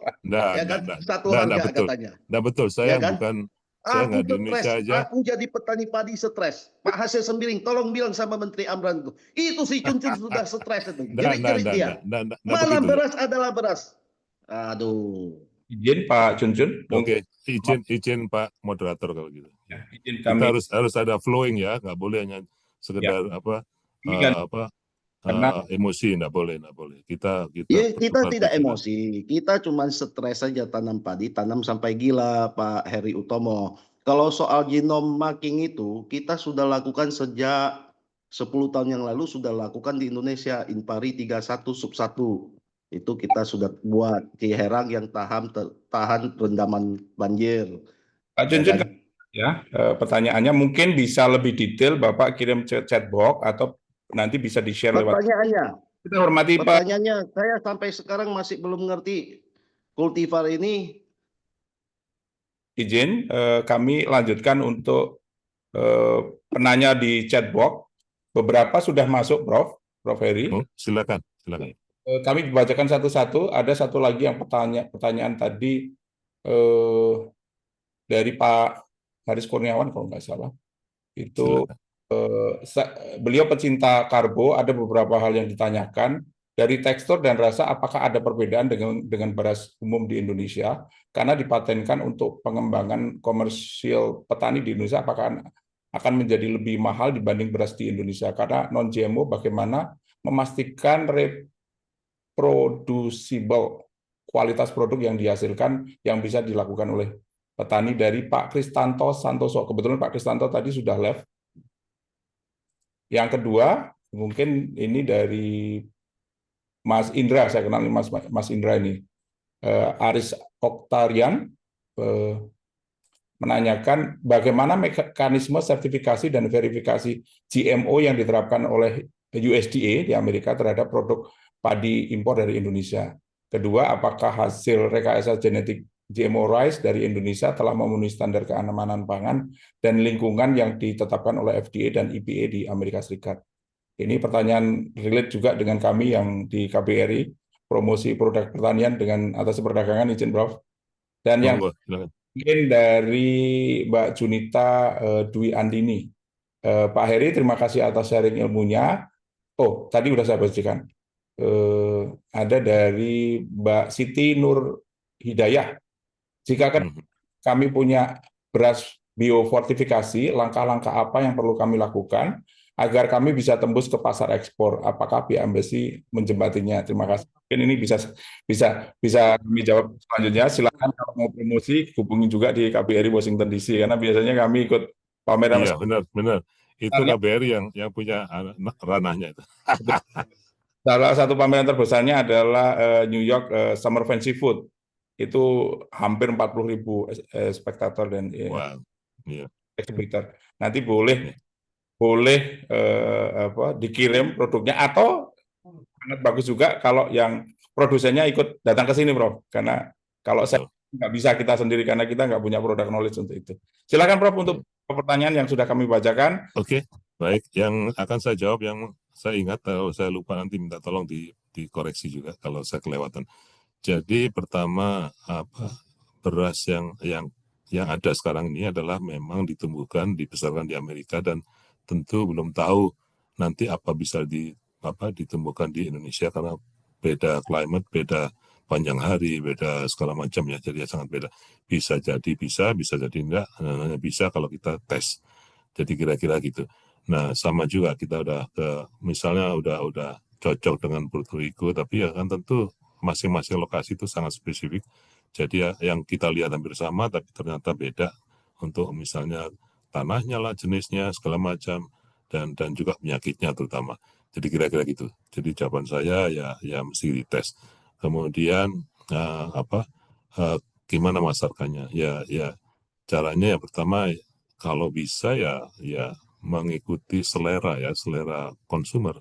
satu harga betul. katanya. Nah betul, saya ya kan? Saya Aku nggak di Indonesia stres, aja. aku jadi petani padi stres. Pak Hasil Sembiring, tolong bilang sama Menteri Amran itu si Cuncun sudah stres itu, jerit-jerit dia. Mana begitu. beras adalah beras. Aduh. Izin Pak Cuncun. Oke, izin Pak Moderator kalau gitu. Ya, izin Kita kami. harus ada flowing ya, nggak boleh hanya sekedar Ini kan emosi, nggak boleh. Kita Tidak emosi, kita cuma stres saja tanam padi, tanam sampai gila Pak Heri Utomo. Kalau soal genome marking itu kita sudah lakukan sejak 10 tahun yang lalu, sudah lakukan di Indonesia, Inpari 31 sub 1. Itu kita sudah buat Ciherang yang tahan rendaman banjir. Pak Cuncun, ya, pertanyaannya mungkin bisa lebih detail Bapak kirim chat box atau nanti bisa di-share lewat. Kita hormati Pak. Pertanyaannya, saya sampai sekarang masih belum ngerti kultivar ini. Izin, kami lanjutkan untuk penanya di chat box. Beberapa sudah masuk, Prof. Heri. Silakan. Kami bacakan satu-satu. Ada satu lagi yang pertanyaan tadi dari Pak Haris Kurniawan kalau nggak salah. Itu beliau pecinta karbo, ada beberapa hal yang ditanyakan. Dari tekstur dan rasa, apakah ada perbedaan dengan beras umum di Indonesia? Karena dipatenkan untuk pengembangan komersial petani di Indonesia, apakah akan menjadi lebih mahal dibanding beras di Indonesia? Karena non-GMO, bagaimana memastikan reproducible kualitas produk yang dihasilkan yang bisa dilakukan oleh petani? Dari Pak Kristanto Santoso. Kebetulan Pak Kristanto tadi sudah live. Yang kedua, mungkin ini dari Mas Indra, saya kenal Mas Indra ini. Aris Oktarian menanyakan bagaimana mekanisme sertifikasi dan verifikasi GMO yang diterapkan oleh USDA di Amerika terhadap produk padi impor dari Indonesia. Kedua, apakah hasil rekayasa genetik GMO rice dari Indonesia telah memenuhi standar keamanan pangan dan lingkungan yang ditetapkan oleh FDA dan EPA di Amerika Serikat? Ini pertanyaan relate juga dengan kami yang di KBRI, promosi produk pertanian dengan atas perdagangan, izin Prof. Dan yang mungkin dari Mbak Junita Dwi Andini. Pak Heri, terima kasih atas sharing ilmunya. Oh, tadi udah saya bacakan. Ada dari Mbak Siti Nur Hidayah. Jika kami punya beras biofortifikasi, langkah-langkah apa yang perlu kami lakukan agar kami bisa tembus ke pasar ekspor? Apakah pihak Embassy menjembatinya? Terima kasih. Mungkin ini bisa kami jawab selanjutnya. Silakan kalau mau promosi hubungi juga di KBRI Washington DC karena biasanya kami ikut pameran. Iya, benar. Itu KBRI yang punya ranahnya itu. Salah satu pameran terbesarnya adalah New York Summer Fancy Food. Itu hampir 40.000 spektator dan ekshibitor. Nanti boleh dikirim produknya, atau sangat bagus juga kalau yang produsennya ikut datang ke sini, Prof. Karena kalau saya nggak bisa kita sendiri karena kita nggak punya produk knowledge untuk itu. Silakan Prof untuk pertanyaan yang sudah kami bacakan. Oke, baik. Yang akan saya jawab yang saya ingat, kalau saya lupa nanti minta tolong dikoreksi juga kalau saya kelewatan. Jadi pertama beras yang ada sekarang ini adalah memang ditumbuhkan, dibesarkan di Amerika dan tentu belum tahu nanti apa bisa ditumbuhkan di Indonesia karena beda climate, beda panjang hari, beda segala macam ya, jadi sangat beda. Bisa jadi bisa jadi enggak, hanya bisa kalau kita tes. Jadi kira-kira gitu. Nah, sama juga kita misalnya udah cocok dengan Puerto Rico, tapi ya kan tentu masing-masing lokasi itu sangat spesifik. Jadi ya, yang kita lihat hampir sama, tapi ternyata beda untuk misalnya tanahnya lah, jenisnya, segala macam, dan juga penyakitnya terutama. Jadi kira-kira gitu. Jadi jawaban saya ya mesti dites. Kemudian gimana masarkannya? Ya caranya yang pertama kalau bisa ya mengikuti selera konsumer.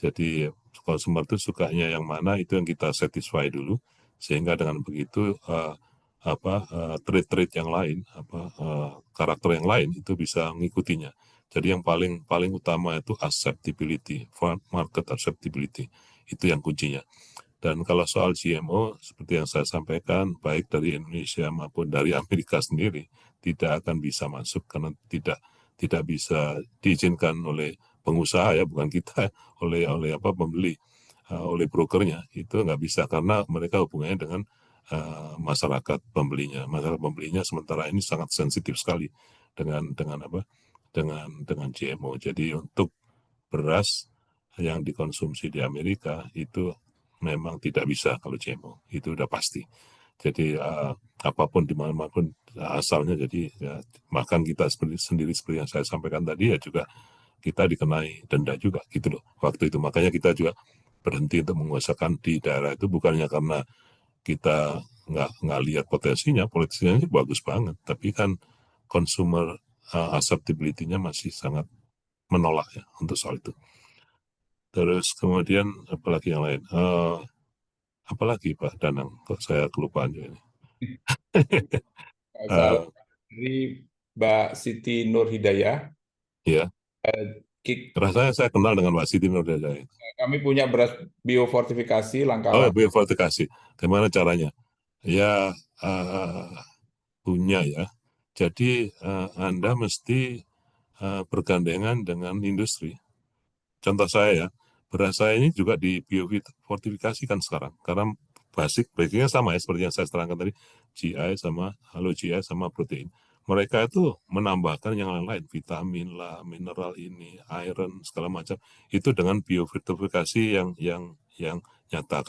Jadi konsumer itu sukanya yang mana, itu yang kita satisfy dulu, sehingga dengan begitu trait-trait yang lain, karakter yang lain itu bisa mengikutinya. Jadi yang paling utama itu acceptability, market acceptability, itu yang kuncinya. Dan kalau soal GMO, seperti yang saya sampaikan, baik dari Indonesia maupun dari Amerika sendiri, tidak akan bisa masuk karena tidak bisa diizinkan oleh pengusaha ya, bukan kita, oleh pembeli, oleh brokernya. Itu nggak bisa karena mereka hubungannya dengan masyarakat pembelinya. Masyarakat pembelinya sementara ini sangat sensitif sekali dengan GMO. Jadi untuk beras yang dikonsumsi di Amerika itu memang tidak bisa kalau GMO, itu udah pasti. Jadi apapun dimanapun asalnya, jadi ya, makan kita sendiri seperti yang saya sampaikan tadi ya juga kita dikenai denda juga gitu loh waktu itu. Makanya kita juga berhenti untuk menguasakan di daerah itu, bukannya karena kita nggak lihat potensinya bagus banget, tapi kan consumer acceptability-nya masih sangat menolak ya untuk soal itu. Terus kemudian apalagi yang lain? Apalagi Pak Danang, kok saya kelupaan juga ini. Dari Mbak Siti Nur Hidayah. Ya. Rasanya saya kenal dengan Mbak Siti Nur Hidayah. Kami punya beras biofortifikasi langkah. Oh, biofortifikasi. Gimana caranya? Ya punya ya. Jadi Anda mesti bergandengan dengan industri. Contoh saya ya, beras saya ini juga di biofortifikasikan sekarang karena basicnya sama ya seperti yang saya terangkan tadi, GI sama low GI sama protein. Mereka itu menambahkan yang lain-lain, vitamin lah, mineral ini, iron segala macam itu dengan biofortifikasi yang nyata.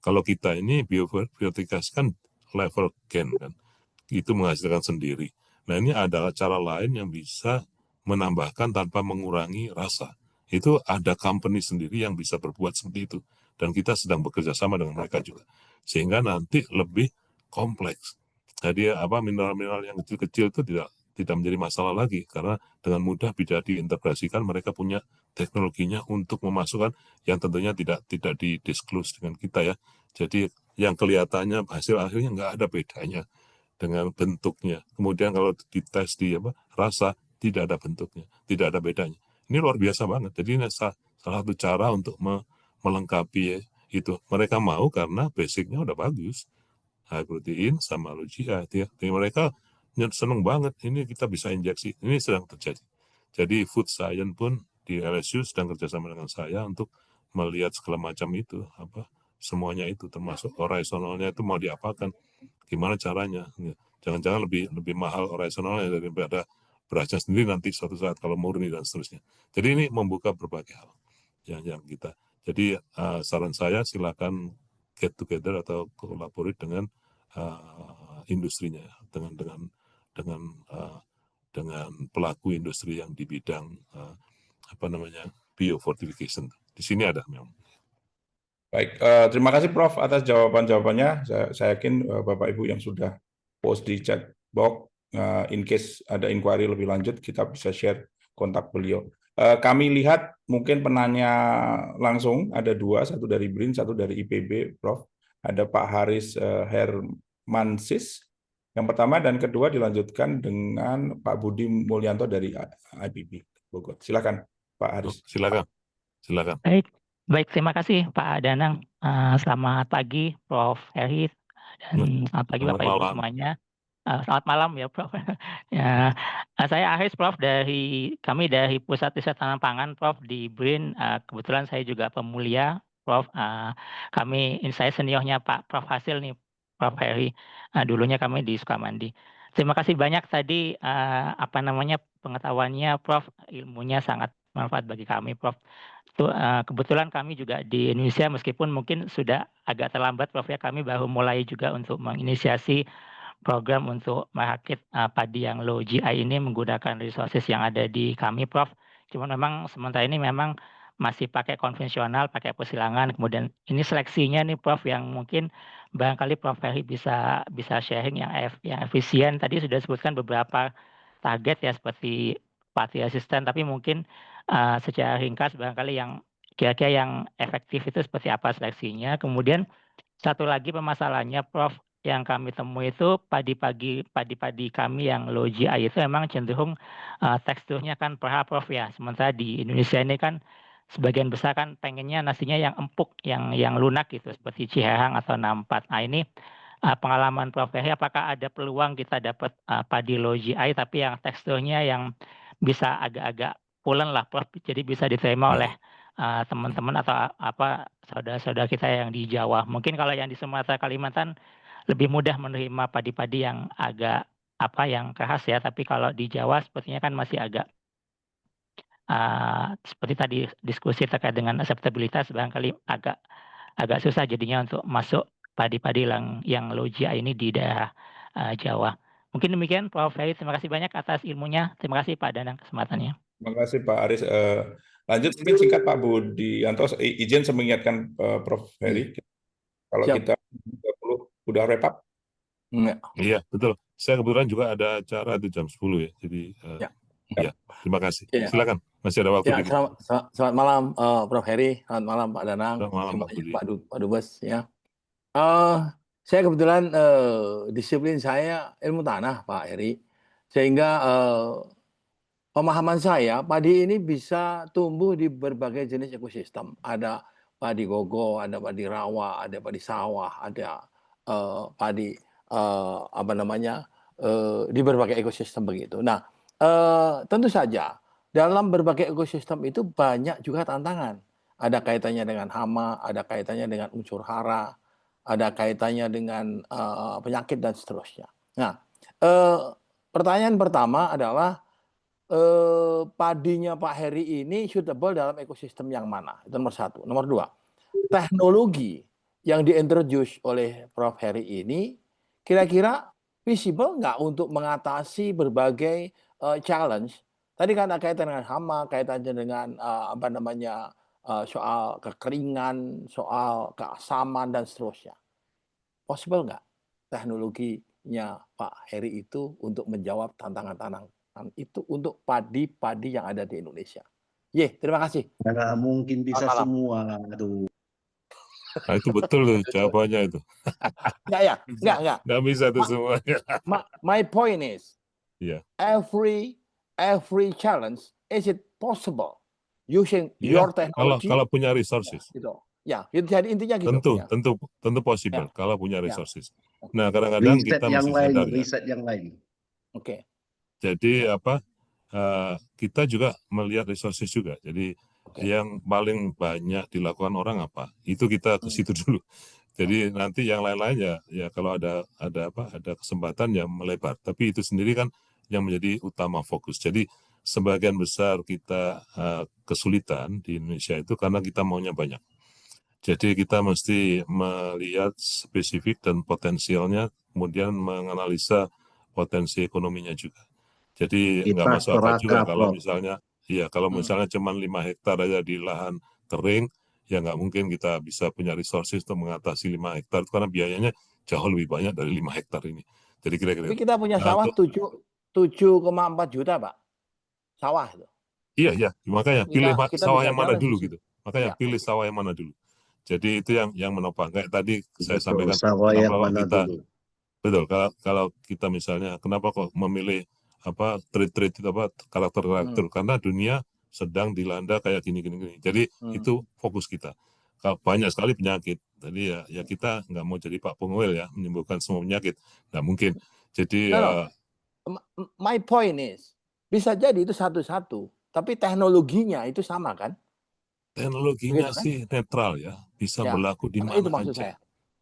Kalau kita ini biofortifikasi kan level gen kan, itu menghasilkan sendiri. Nah ini adalah cara lain yang bisa menambahkan tanpa mengurangi rasa. Itu ada company sendiri yang bisa berbuat seperti itu. Dan kita sedang bekerja sama dengan mereka juga. Sehingga nanti lebih kompleks. Jadi mineral-mineral yang kecil-kecil itu tidak menjadi masalah lagi. Karena dengan mudah bisa diintegrasikan, mereka punya teknologinya untuk memasukkan yang tentunya tidak di-disclose dengan kita ya. Jadi yang kelihatannya hasil akhirnya nggak ada bedanya dengan bentuknya. Kemudian kalau dites di rasa, tidak ada bentuknya, tidak ada bedanya. Ini luar biasa banget. Jadi ini salah satu cara untuk melengkapi itu. Mereka mau karena basicnya udah bagus. High protein sama low GI. Jadi mereka seneng banget. Ini kita bisa injeksi. Ini sedang terjadi. Jadi food science pun di LSU sedang kerjasama dengan saya untuk melihat segala macam itu. Semuanya itu termasuk horizontalnya itu mau diapakan. Gimana caranya. Jangan-jangan lebih mahal horizontalnya daripada berasnya sendiri nanti suatu saat kalau murni dan seterusnya. Jadi ini membuka berbagai hal yang kita. Jadi saran saya silakan get together atau collaborate dengan industrinya, dengan pelaku industri yang di bidang biofortification. Di sini ada memang. Baik, terima kasih Prof atas jawabannya. Saya yakin Bapak Ibu yang sudah post di chat box, in case ada inquiry lebih lanjut, kita bisa share kontak beliau. Kami lihat mungkin penanya langsung ada dua, satu dari BRIN, satu dari IPB, Prof. Ada Pak Haris Hermansyah yang pertama, dan kedua dilanjutkan dengan Pak Budi Mulyanto dari IPB Bogor. Silakan Pak Haris. Silakan. Baik, terima kasih Pak Danang. Selamat pagi Prof. Heri, dan selamat pagi Bapak Ibu semuanya. Selamat malam ya Prof. Ya, saya Haris Prof, kami dari Pusat Riset Tanaman Pangan Prof di BRIN. Kebetulan saya juga pemulia Prof. Saya seniornya Pak Prof Hasil nih Prof Heri. Dulunya kami di Sukamandi. Terima kasih banyak tadi pengetahuannya Prof, ilmunya sangat bermanfaat bagi kami Prof. Kebetulan kami juga di Indonesia meskipun mungkin sudah agak terlambat Prof ya, kami baru mulai juga untuk menginisiasi program untuk merakit padi yang low GI ini menggunakan resources yang ada di kami Prof. Cuma memang sementara ini memang masih pakai konvensional, pakai persilangan. Kemudian ini seleksinya nih Prof yang mungkin barangkali Prof Heri bisa sharing yang efisien. Tadi sudah disebutkan beberapa target ya seperti padi resisten, tapi mungkin secara ringkas barangkali yang kira-kira yang efektif itu seperti apa seleksinya. Kemudian satu lagi permasalahannya Prof yang kami temui itu padi kami yang low GI itu memang cenderung teksturnya kan perah Prof ya. Sementara di Indonesia ini kan sebagian besar kan pengennya nasinya yang empuk, yang lunak gitu seperti Ciherang atau 64. Nah ini pengalaman Prof. Heri, apakah ada peluang kita dapat padi low GI tapi yang teksturnya yang bisa agak-agak pulen lah, Prof. Jadi bisa diterima oleh teman-teman atau saudara-saudara kita yang di Jawa. Mungkin kalau yang di Sumatera Kalimantan lebih mudah menerima padi-padi yang agak yang keras ya, tapi kalau di Jawa sepertinya kan masih agak seperti tadi diskusi terkait dengan akseptabilitas barangkali agak susah jadinya untuk masuk padi-padi yang low GI ini di daerah Jawa. Mungkin demikian Prof. Heri, terima kasih banyak atas ilmunya. Terima kasih Pak Danang kesempatannya. Terima kasih Pak Aris. Lanjut mungkin singkat Pak Budianto, izin saya mengingatkan Prof. Heri, kalau kita 20 udah wrap up. Iya, betul. Saya kebetulan juga ada acara di jam 10 ya. Jadi ya, terima kasih. Silakan. Masih ada waktu dikit. Selamat malam Prof. Heri, selamat malam Pak Danang, Selamat malam Pak Dubes ya. Saya kebetulan disiplin saya ilmu tanah Pak Heri, sehingga pemahaman saya padi ini bisa tumbuh di berbagai jenis ekosistem. Ada padi gogo, ada padi rawa, ada padi sawah, ada padi di berbagai ekosistem begitu. Nah, tentu saja dalam berbagai ekosistem itu banyak juga tantangan. Ada kaitannya dengan hama, ada kaitannya dengan unsur hara, ada kaitannya dengan penyakit dan seterusnya. Nah, pertanyaan pertama adalah padinya Pak Heri ini suitable dalam ekosistem yang mana? Itu nomor satu. Nomor dua, teknologi yang diintroduce oleh Prof. Heri ini kira-kira visible nggak untuk mengatasi berbagai challenge? Tadi kan ada kaitan dengan hama, kaitannya dengan soal kekeringan, soal keasaman dan seterusnya. Possible nggak teknologinya Pak Heri itu untuk menjawab tantangan-tantangan itu untuk padi-padi yang ada di Indonesia? Terima kasih. Nggak mungkin bisa semua. Aduh. Nah, itu betul tuh jawabannya itu. Enggak. Nggak bisa tuh semuanya. My point is, every challenge, is it possible using your technology? Kalau punya resources. Gitu. Jadi intinya gitu. Tentu possible kalau punya resources. Nah, kadang-kadang kita mesti sadar riset yang lain. Oke. Jadi kita juga melihat resources juga. Jadi yang paling banyak dilakukan orang apa? Itu kita ke situ dulu. Jadi nanti yang lain-lain ya kalau ada kesempatan ya melebar. Tapi itu sendiri kan yang menjadi utama fokus. Jadi sebagian besar kita kesulitan di Indonesia itu karena kita maunya banyak. Jadi kita mesti melihat spesifik dan potensialnya, kemudian menganalisa potensi ekonominya juga. Jadi nggak masuk akal juga kalau misalnya cuma 5 hektar aja di lahan kering, ya nggak mungkin kita bisa punya resources untuk mengatasi 5 hektar itu karena biayanya jauh lebih banyak dari 5 hektar ini. Jadi kira-kira. Tapi kita punya sawah 7,4 juta Pak. Sawah itu. Iya, makanya pilih sawah yang mana dulu gitu. Makanya pilih sawah yang mana dulu. Jadi itu yang menopang. Kayak tadi saya sampaikan kalau kita misalnya kenapa kok memilih trait itu karakter karena dunia sedang dilanda kayak gini. Jadi itu fokus kita. Kalau banyak sekali penyakit. Jadi ya kita nggak mau jadi Pak Pungwil ya menyembuhkan semua penyakit. Nggak mungkin. Jadi my point is bisa jadi itu satu-satu, tapi teknologinya itu sama kan? Teknologinya sih netral ya, bisa berlaku di mana aja.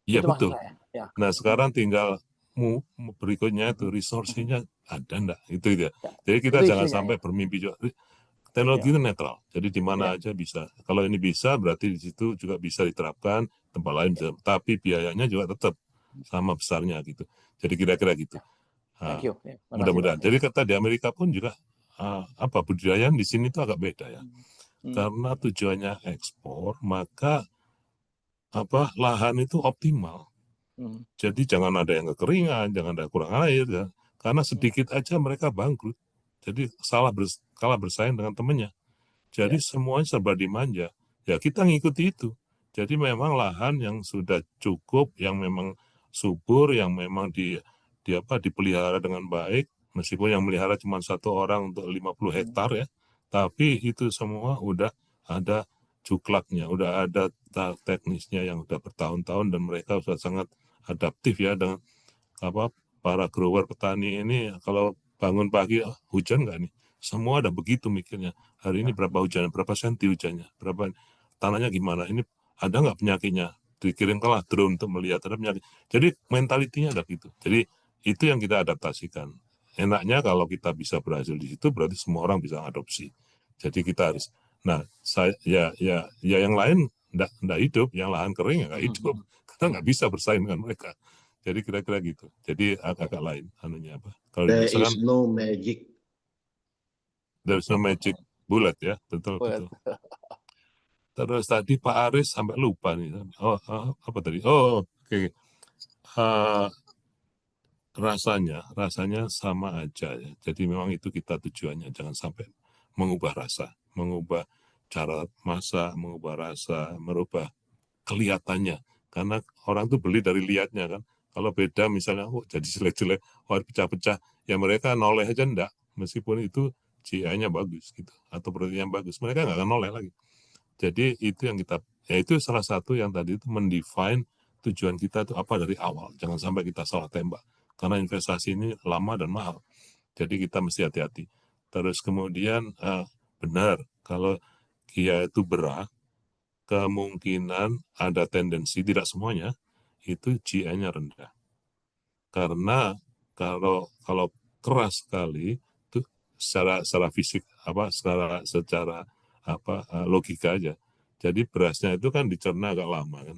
Iya betul. Nah sekarang tinggal berikutnya itu resource-nya ada enggak itu ya. Jadi kita jangan sampai bermimpi juga. Teknologi itu netral, jadi di mana aja bisa. Kalau ini bisa berarti di situ juga bisa diterapkan, tempat lain bisa. Tapi biayanya juga tetap sama besarnya gitu. Jadi kira-kira gitu. Mudah-mudahan. Jadi kata di Amerika pun juga budidaya di sini itu agak beda ya. Karena tujuannya ekspor, maka lahan itu optimal. Jadi jangan ada yang kekeringan, jangan ada kurang air ya. Karena sedikit aja mereka bangkrut. Jadi kalah bersaing dengan temannya. Jadi semuanya serba dimanja. Ya kita ngikuti itu. Jadi memang lahan yang sudah cukup, yang memang subur, yang memang dipelihara dengan baik, meskipun yang melihara cuma 1 orang untuk 50 hektar ya, tapi itu semua udah ada cuklaknya, udah ada teknisnya yang udah bertahun-tahun dan mereka sudah sangat adaptif ya dengan para grower petani ini. Kalau bangun pagi hujan nggak nih? Semua ada begitu mikirnya. Hari ini berapa hujannya, berapa senti hujannya, berapa tanahnya gimana, ini ada nggak penyakitnya, dikirimkanlah drone untuk melihat ada penyakit. Jadi mentalitinya ada gitu. Jadi itu yang kita adaptasikan. Enaknya kalau kita bisa berhasil di situ, berarti semua orang bisa adopsi. Jadi kita harus, nah saya ya yang lain nggak hidup, yang lahan kering ya nggak hidup, kita nggak bisa bersaing dengan mereka. Jadi kira-kira gitu. Jadi agak lain anunya apa? Kalau There misalkan is no magic. there is no magic bullet ya, betul. Terus tadi Pak Aris sampai lupa nih. Apa tadi? Oke. Rasanya sama aja ya. Jadi memang itu kita tujuannya, jangan sampai mengubah rasa, mengubah cara masak, mengubah rasa, merubah kelihatannya. Karena orang tuh beli dari lihatnya kan. Kalau beda misalnya, jadi jelek-jelek, pecah-pecah, ya mereka noleh aja enggak. Meskipun itu GI-nya bagus gitu, atau proteinnya bagus, mereka nggak akan noleh lagi. Jadi itu yang kita, ya itu salah satu yang tadi itu mendefine tujuan kita itu apa dari awal. Jangan sampai kita salah tembak. Karena investasi ini lama dan mahal. Jadi kita mesti hati-hati. Terus kemudian benar, kalau Kia itu berat, kemungkinan ada tendensi, tidak semuanya, itu GI-nya rendah. Karena kalau keras sekali, itu secara fisik, secara logika aja. Jadi berasnya itu kan dicerna agak lama kan,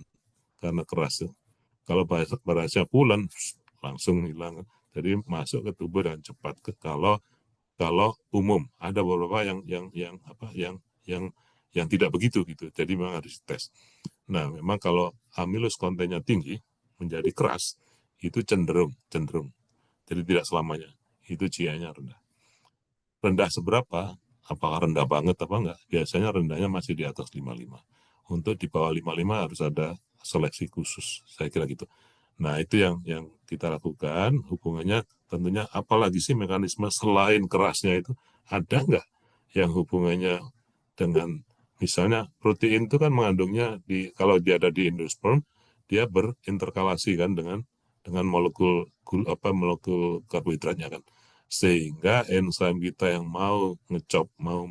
karena keras. Kalau berasnya pulen, langsung hilang. Jadi masuk ke tubuh dengan cepat. Kalau umum ada beberapa yang tidak begitu gitu. Jadi memang harus dites. Nah, memang kalau amilus kontennya tinggi menjadi keras, itu cenderung. Jadi tidak selamanya. Itu GI-nya rendah. Rendah seberapa? Apakah rendah banget apa enggak? Biasanya rendahnya masih di atas 55. Untuk di bawah 55 harus ada seleksi khusus, saya kira gitu. Nah, itu yang kita lakukan. Hubungannya tentunya apalagi sih mekanisme selain kerasnya itu, ada nggak yang hubungannya dengan misalnya protein itu kan mengandungnya kalau dia ada di endosperm, dia berinterkalasi kan dengan molekul karbohidratnya kan, sehingga enzim kita yang mau ngecop, mau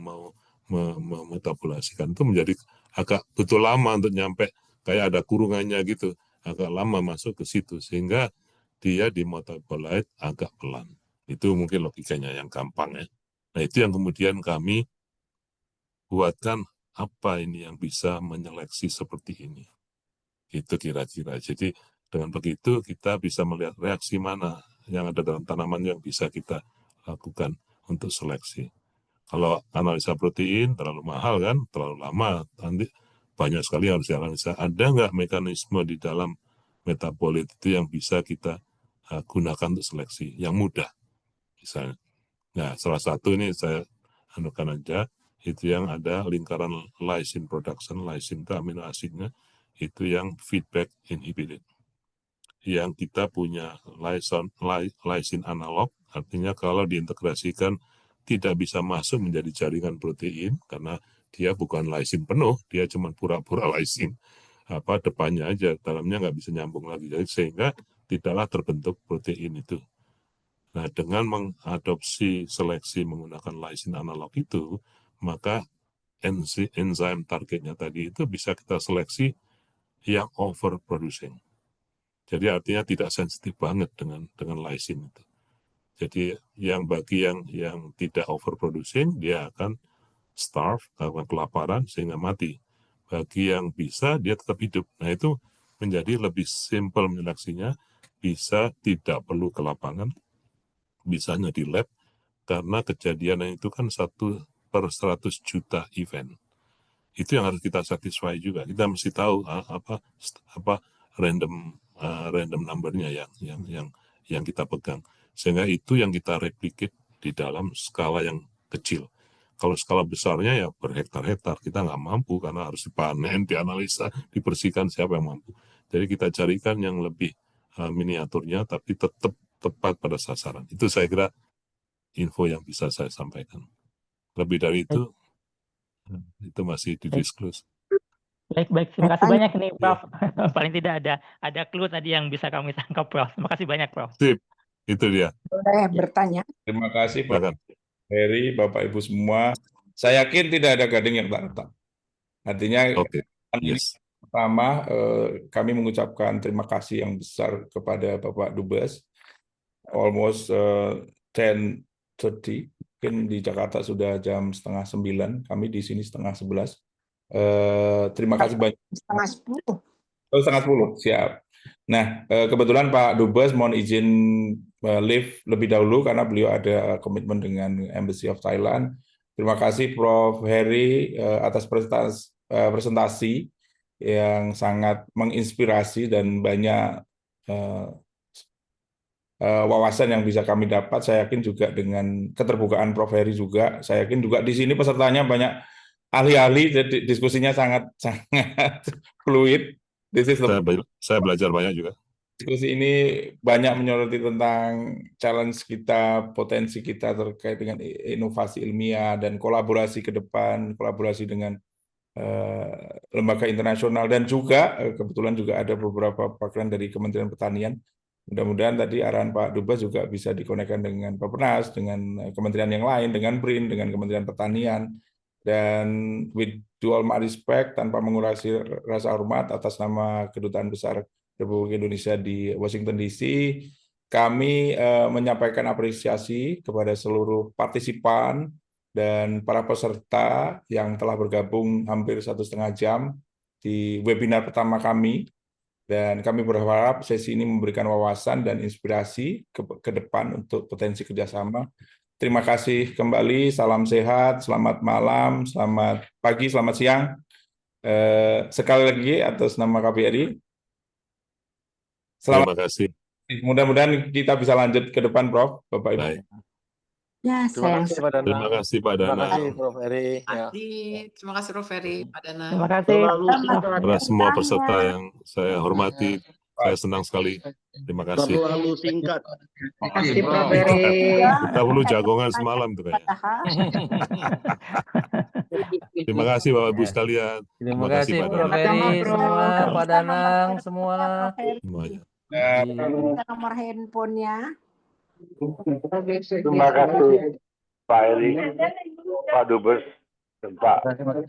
metabolasikan itu menjadi agak betul lama untuk nyampe, kayak ada kurungannya gitu, agak lama masuk ke situ, sehingga dia dimetabolite agak pelan. Itu mungkin logikanya yang gampang ya. Nah, itu yang kemudian kami buatkan, apa ini yang bisa menyeleksi seperti ini. Itu kira-kira. Jadi dengan begitu kita bisa melihat reaksi mana yang ada dalam tanaman yang bisa kita lakukan untuk seleksi. Kalau analisa protein terlalu mahal kan, terlalu lama, nanti banyak sekali yang harus dianalisa. Ada nggak mekanisme di dalam metabolit itu yang bisa kita gunakan untuk seleksi, yang mudah misalnya. Nah, salah satu ini saya anukan aja, itu yang ada lingkaran lysine production, lysine itu amino asidnya, itu yang feedback inhibited. Yang kita punya lysine analog, artinya kalau diintegrasikan tidak bisa masuk menjadi jaringan protein, karena dia bukan lysine penuh, dia cuma pura-pura lysine. Depannya aja, dalamnya nggak bisa nyambung lagi. Jadi sehingga tidaklah terbentuk protein itu. Nah, dengan mengadopsi seleksi menggunakan lysine analog itu, maka enzim targetnya tadi itu bisa kita seleksi yang overproducing. Jadi artinya tidak sensitif banget dengan lysine itu. Jadi yang bagi yang tidak overproducing, dia akan starve, akan kelaparan sehingga mati. Bagi yang bisa, dia tetap hidup. Nah, itu menjadi lebih simpel menyeleksinya, bisa tidak perlu ke lapangan, bisanya di lab, karena kejadian itu kan 1/100 juta event. Itu yang harus kita satisfy juga. Kita mesti tahu random number-nya yang kita pegang. Sehingga itu yang kita replicate di dalam skala yang kecil. Kalau skala besarnya ya berhektar-hektar, kita nggak mampu karena harus dipanen, dianalisa, dibersihkan, siapa yang mampu. Jadi kita carikan yang lebih miniaturnya, tapi tetap tepat pada sasaran. Itu saya kira info yang bisa saya sampaikan. Lebih dari itu masih didisclose. Baik, terima kasih banyak nih Prof. Paling tidak ada clue tadi yang bisa kami tangkap Prof. Terima kasih banyak Prof. Sip, itu dia. Boleh bertanya? Terima kasih Prof. Silakan. Heri, Bapak Ibu semua. Saya yakin tidak ada gading yang tak retak. Artinya Oke. ini Yes. pertama kami mengucapkan terima kasih yang besar kepada Bapak Dubes. Almost 10:30, mungkin di Jakarta sudah jam 8:30, kami di sini 10:30. Terima kasih banyak. 9:30. Oh, 9:30, siap. Nah, kebetulan Pak Dubes mohon izin leave lebih dahulu karena beliau ada komitmen dengan Embassy of Thailand. Terima kasih Prof. Heri atas presentasi yang sangat menginspirasi dan banyak wawasan yang bisa kami dapat. Saya yakin juga dengan keterbukaan Prof. Heri juga, saya yakin juga di sini pesertanya banyak ahli-ahli, jadi diskusinya sangat fluid. Saya belajar banyak juga. Diskusi ini banyak menyoroti tentang challenge kita, potensi kita terkait dengan inovasi ilmiah dan kolaborasi ke depan, kolaborasi dengan lembaga internasional, dan juga kebetulan juga ada beberapa perwakilan dari Kementerian Pertanian. Mudah-mudahan tadi arahan Pak Dubes juga bisa dikonekkan dengan Bappenas, dengan kementerian yang lain, dengan BRIN, dengan Kementerian Pertanian. Dan with all my respect, tanpa mengurangi rasa hormat, atas nama Kedutaan Besar Republik Indonesia di Washington DC, kami menyampaikan apresiasi kepada seluruh partisipan dan para peserta yang telah bergabung hampir 1,5 jam di webinar pertama kami. Dan kami berharap sesi ini memberikan wawasan dan inspirasi ke depan untuk potensi kerjasama. Terima kasih kembali, salam sehat, selamat malam, selamat pagi, selamat siang. Sekali lagi atas nama KBRI. Terima kasih. Mudah-mudahan kita bisa lanjut ke depan, Prof. Bapak Ibu. Baik. Ya, Terima kasih Pak Danang. Terima kasih Pak Terima Danang. kasih Prof. Heri. Ya. Terima kasih Prof. Heri, Pak Danang. Terima kasih. Para semua peserta yang saya hormati, saya senang sekali. Terima kasih. Terlalu singkat. Terima kasih Prof. Heri. Kita perlu jagongan semalam tuh kayaknya. Terima kasih Bapak Ibu sekalian. Terima kasih Pak Prof. Danang. Heri, semua, Pak Danang, semua. Semuanya. Minta nomor handphonenya. Terima kasih Pak Heri, Pak Dubes, dan Pak Danang.